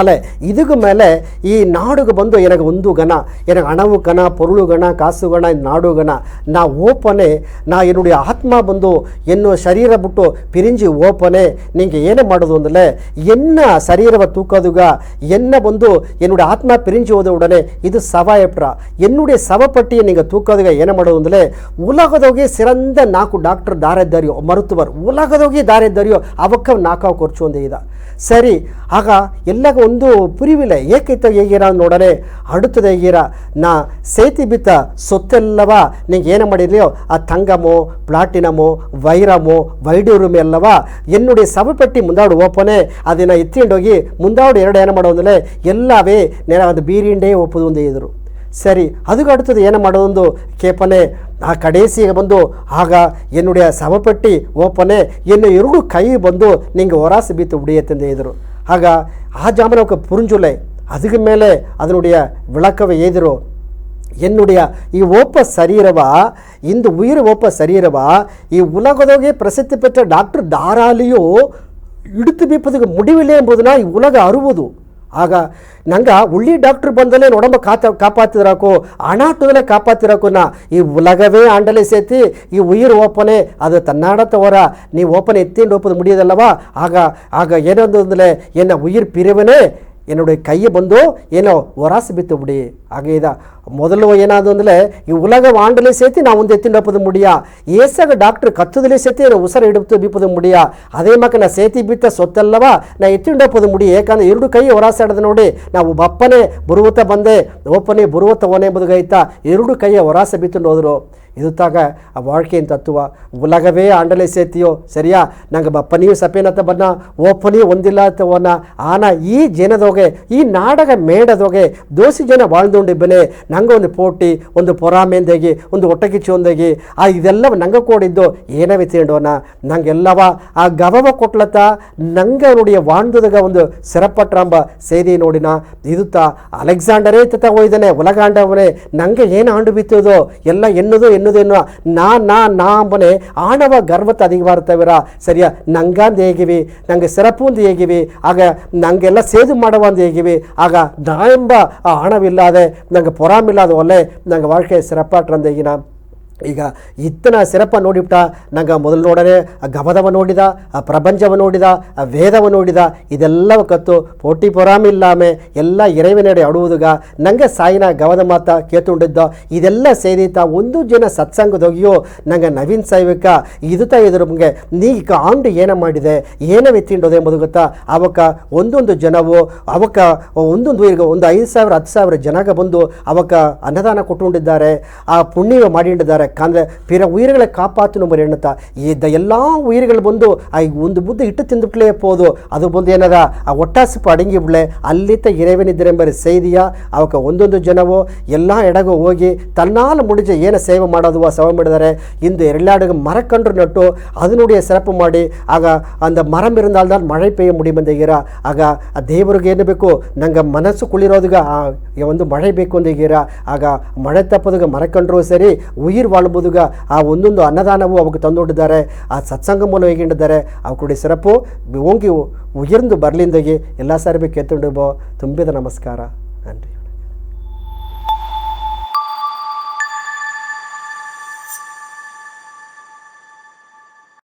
ಅಲ್ಲ ಇದಕ್ಕೆ ಮೇಲೆ ಈ ನಾಡುಗೆ ಬಂದು ನನಗೆ ಒಂದು ಗಣ ನನಗೆ ಹಣವು ಗಣ ಪೊರುಳು ಗಣ ಕಾಸು ಗಣ ನಾಡು ಗಣ ನಾ ಓಪನೆ ನಾ ಎನ್ನುடைய ಆತ್ಮ ಬಂದು ಎನ್ನು ಶರೀರ ಬಿಟ್ಟು ಪಿರಿಂಜಿ ಓಪನೆ ನಿಂಗೆ ಏನೇ ಮಾಡೋದು ಅಂದರೆ ಎನ್ನ ಶರೀರವ ತೂಕೋದುಗ ಎನ್ನ ಬಂದು ಎನ್ನುடைய ಆತ್ಮ ಪಿರಿಂಜಿ ಹೋದ ಉಡನೆ ಇದು ಸವ ಎಪ್ರ ಎನ್ನುடைய ಸವಪಟ್ಟಿயை நீங்கள் தூக்காதுக ಏನೇ ಮಾಡೋದು ಅಂದರೆ ಉಲಗದೋಗಿ ಸಿರಂದ 4 ಡಾಕ್ಟರ್ ದಾರಿದ್ದಾರಿಯೋ ಮರುತುವರು ಉಲಗದೋಗಿ ದಾರಿದ್ದಾರಿಯೋ ಅವಕ್ಕ ನಾಕಾವು ಕೊರ್ಚು ಒಂದೇ ಇದ ಸರಿ ಆಗ ಎಲ್ಲಗ ಒಂದು ಪುರಿವಿಲ್ಲ ಏಕೈತ ಹೇಗಿರ ನೋಡರೆ ಅಡುತ್ತದೆ ಹೇಗಿರ ನಾ ಸೇತಿ ಬಿತ್ತ ಸೊತ್ತೆಲ್ಲವ ನಿಂಗೆ ಏನು ಮಾಡಿರ್ಲಿಯೋ ಆ ತಂಗಮೋ ಪ್ಲಾಟಿನಮೋ ವೈರಮೋ ವೈಡೂರುಮೆ ಎಲ್ಲವ ಎನ್ನುடைய ಸಭಪಟ್ಟಿ ಮುಂದಾಡು ಓಪನೆ ಅದನ್ನು ಎತ್ತಿಂಡೋಗಿ ಮುಂದಾಡು ಎರಡು ಏನು ಮಾಡೋದಂದರೆ ಎಲ್ಲವೇ ಅದು ಬೀರಿಂಡೇ ಒಪ್ಪುದು ಒಂದೇ ಇದ್ರು ಸರಿ ಅದಕ್ಕೆ அடுத்தது ಏನು ಮಾಡೋದೊಂದು ಕೇಪನೆ ಆ ಕಡೇಸಿಗೆ ಬಂದು ಆಗ ಎನ್ನುடைய ಸವಪಟ್ಟಿ ಓಪನೆ ಎನ್ನು 2 ಕೈ ಬಂದು ನಿಂಗೆ ಹೊರಾಸಿ ಬೀತು ಉಡಿಯತ್ತೆಂದೇ ಇದ್ರು ಆಗ ಆ ಜಾಮನಕ್ಕೆ ಪುರುಂಜುಲೆ ಅದಕ್ಕೆ ಮೇಲೆ அதனுடைய விளக்கவை ஏதிரோ என்னுடைய ಈ ಓಪ ಶರೀರವ ಇಂದು ಉಯಿರು ಓಪ ಶರೀರವ ಈ ಉಲಗದೋಗೆ ಪ್ರಸಿದ್ಧಿ ಪೆಟ್ಟ ಡಾಕ್ಟರ್ ದಾರಾಲಿಯೋ ಇಡುತ್ತು ಬೀಪದಿಗೆ ಮುಡಿವಿಲ್ಲ ಎಂಬುದನ್ನ ಈ ಉಲಗ ಅರುವುದು ಆಗ ನಂಗೆ ಉಳ್ಳಿ ಡಾಕ್ಟ್ರ್ ಬಂದಲೇ ನೊಡಂಬ ಕಾಪಾತಿರಾಕೋ ಹಣಾಟದಲ್ಲೇ ಕಾಪಾತಿರಾಕೋ ನಾ ಈ ಉಲಗವೇ ಆಂಡಲೆ ಸೇತಿ ಈ ಉಯಿರು ಓಪನೆ ಅದು ತನ್ನಾಡತವರ ನೀವು ಓಪನೆ ಎತ್ತಿಂಡು ಓಪದು ಮುಡಿಯೋದಲ್ಲವಾ ಆಗ ಆಗ ಏನೊಂದು ಅಂದರೆ ಎನ್ನ ಉಯಿರು ಪಿರಿವನೇ என்னுடைய கையை ಬಂದು ಏನೋ ಹೊರಾಸಿ ಬಿತ್ತು ಬಿಡಿ ಹಾಗೆ ಇದ ಮೊದಲು ಏನಾದ್ರು ಅಂದರೆ ಈ ಉಲಗ ವಾಂಡಲೇ ಸೇತಿ ನಾವು ಒಂದು ಎತ್ತಿಂಡಪ್ಪದು ಮುಡಿಯ ಏಸಾಗ ಡಾಕ್ಟ್ರ್ ಕತ್ತದಲೇ ಸೇತಿ ಉಸರ ಹಿಡಿದು ಬಿಪ್ಪದು ಮುಡಿಯ ಅದೇ ಮಕ್ಕ ನಾ ಸೇತಿ ಬಿತ್ತ ಸೊತ್ತಲ್ಲವ ನಾ ಎತ್ತಿಂಡಪ್ಪದು ಮುಡಿ ಏಕಂದ್ರೆ 2 ಕೈ ಹೊರಾಸಾಡದ ನೋಡಿ ನಾವು ಬಪ್ಪನೆ ಬರುವತ್ತ ಬಂದೆ ಓಪನೆ ಬರುವತ್ತ ಓನೆ ಎಂಬುದಾಯ್ತಾ 2 ಕೈಯ ಹೊರಾಸ ಬಿತ್ತು ಹೋದ್ರು ಇದುತ್ತಾಗ ಆ வாழ்க்கையின் ತತ್ವ ಉಲಗವೇ ಆಂಡಲೆ ಸೇತಿಯೋ ಸರಿಯಾ ನಂಗೆ ಬಪ್ಪನಿಯು ಸಪೇನತ್ತ ಬನ್ನ ಓಪನಿಯು ಒಂದಿಲ್ಲ ತವನ ಆನ ಈ ಜನದೋಗೆ ಈ ನಾಡಗ ಮೇಡದೋಗೆ ದೋಸಿ ಜನ வாழ்ந்துಕೊಂಡಿಬ್ಬನೆ ನಂಗೆ ಒಂದು ಪೋಟಿ ಒಂದು ಪೊರಾಮೆಂದೇಗಿ ಒಂದು ಒಟ್ಟಕಿಚ್ಚು ಒಂದೇಗಿ ಆ ಇದೆಲ್ಲ ನಂಗೆ ಕೊಡಿದ್ದು ಏನವೇ ತಿಂಡೋನ ನಂಗೆಲ್ಲವ ಆ ಗವವ ಕೊಟ್ಲತ್ತ ನಂಗೆ ನೋಡಿ வாழ்ந்ததுಗ ಒಂದು ಸಿರಪಟ್ರಂಬ ಸೇದಿ ನೋಡಿನ ಇದುತ್ತಾ ಅಲೆಕ್ಸಾಂಡರೇ ತತ್ತ ಹೋಯ್ದಾನೆ ಉಲಗಾಂಡವನೇ ನಂಗೆ ಏನು ಆಂಡು ಬಿತ್ತೋದು ಎಲ್ಲ ಎನ್ನುವುದು ಎನ್ನುವುದೇನು ನಾ ಅಂಬನೆ ಆಣವ ಗರ್ವತ್ತ ಅಧಿಕ ಬರ್ತವಿರ ಸರಿಯಾ ನಂಗಂದು ಹೇಗಿವಿ ನಂಗೆ ಸಿರಪುಂದು ಹೇಗಿವಿ ಆಗ ನಂಗೆಲ್ಲ ಸೇದು ಮಾಡುವಂದು ಹೇಗಿವಿ ಆಗ ನಾ ಎಂಬ ಆ ಹಣವಿಲ್ಲದೆ ನಂಗೆ ಪೊರಾಮಿಲ್ಲದ ಒಳ್ಳೆ ನಂಗೆ வாழ்க்கை ಸಿರಪಾಟ್ರಂದೇಗಿನ ಈಗ ಇತ್ತನ ಸಿರಪ್ಪ ನೋಡಿಬಿಟ್ಟ ನಂಗೆ ಮೊದಲು ನೋಡನೆ ಆ ಗವದವ ನೋಡಿದ ಆ ಪ್ರಪಂಚವ ನೋಡಿದ ಆ ವೇದವ ನೋಡಿದ ಇದೆಲ್ಲವ ಕತ್ತು ಪೋಟಿ ಪೊರಾಮಿಲ್ಲಾಮೆ ಎಲ್ಲ ಇறைவனಡೆ ಅಡುವುದುಗ ನಂಗೆ ಸಾಯಿನ ಗವದ ಮಾತ ಕೇತುಂಡಿದ್ದ ಇದೆಲ್ಲ ಸೇರಿತ ಒಂದು ಜನ ಸತ್ಸಂಗದೋಗಿಯೋ ನಂಗೆ ನವೀನ್ ಸಾಯ್ಬೇಕ ಇದುತ್ತಾ ಇದ್ರು ನಮಗೆ ನೀ ಈಗ ಆಂಡು ಏನ ಮಾಡಿದೆ ಏನವೇ ತಿಂಡೋದು ಎಂಬುದು ಗೊತ್ತಾ ಅವಕ್ಕ ಒಂದೊಂದು ಜನವು ಅವಕ್ಕ ಒಂದೊಂದು ಈಗ ಒಂದು 5,000 10,000 ಜನಗ ಬಂದು ಅವಕ್ಕ ಅನ್ನದಾನ ಕೊಟ್ಟುಕೊಂಡಿದ್ದಾರೆ ಆ ಪುಣ್ಯ ಮಾಡಿದ್ದಾರೆ பிற உயிர்களை காப்பாற்றணும் ஒரு எண்ணத்தா இந்த எல்லா உயிர்கள் வந்து ಒಂದು ಮುದ್ದೆ ಇಟ್ಟು ತಿಂದುಬಿಟ್ಲೇ போது அது ಬಂದು ಏನದ ಆ ಒಟ್ಟಾಸಿಪ್ಪು ಅಡಂಗಿ ಬಿಡ್ಲೆ ಅಲ್ಲಿತ್ತ ಇறைவನಿದ್ರೆಂಬರಿ செய்திಯ ಅವಕ್ಕೆ ಒಂದೊಂದು ಜನವು ಎಲ್ಲ ಎಡಗು ಹೋಗಿ ತನ್ನಾಲ ಮುಡಿಜ ಏನ ಸೇವೆ ಮಾಡೋದು ಸೇವೆ ಮಾಡಿದ್ದಾರೆ ಇಂದು ಎರಡಾಡುಗ ಮರ ಕಂಡ್ರು ನಟ್ಟು அதனுடைய சிறப்பு ಮಾಡಿ ಆಗ அந்த மரம் இருந்தால்தான் மழை பெய்ய முடியும் ಅಂದೀರ ಆಗ ಆ ದೇವರಿಗೆ ಏನು ಬೇಕು ನಂಗೆ ಮನಸ್ಸು ಕುಳಿರೋದುಗ ಒಂದು ಮಳೆ ಬೇಕು ಅಂದೀರ ಆಗ ಮಳೆ ತಪ್ಪೋದುಗ ಮರ ಕಂಡ್ರು ಸರಿ ಉಯಿರ್ ವಾಳ್ಬೋದುಗ ಆ ಒಂದೊಂದು ಅನ್ನದಾನವು ಅವಕ್ಕೆ ತಂದೊಡ್ಡಿದ್ದಾರೆ ಆ ಸತ್ಸಂಗ ಮೂಲ ಹೇಗಿದ್ದಾರೆ ಅವಕ್ಕೂಡಿ ಸಿರಪ್ಪು ಓಂಗಿ ಉಯರ್ந்து ಬರಲಿಂದಾಗಿ ಎಲ್ಲ ಸಾರಿ ಬೇಕು ಎತ್ತುಂಡು ತುಂಬಿದ ನಮಸ್ಕಾರ ನನ್ರಿ.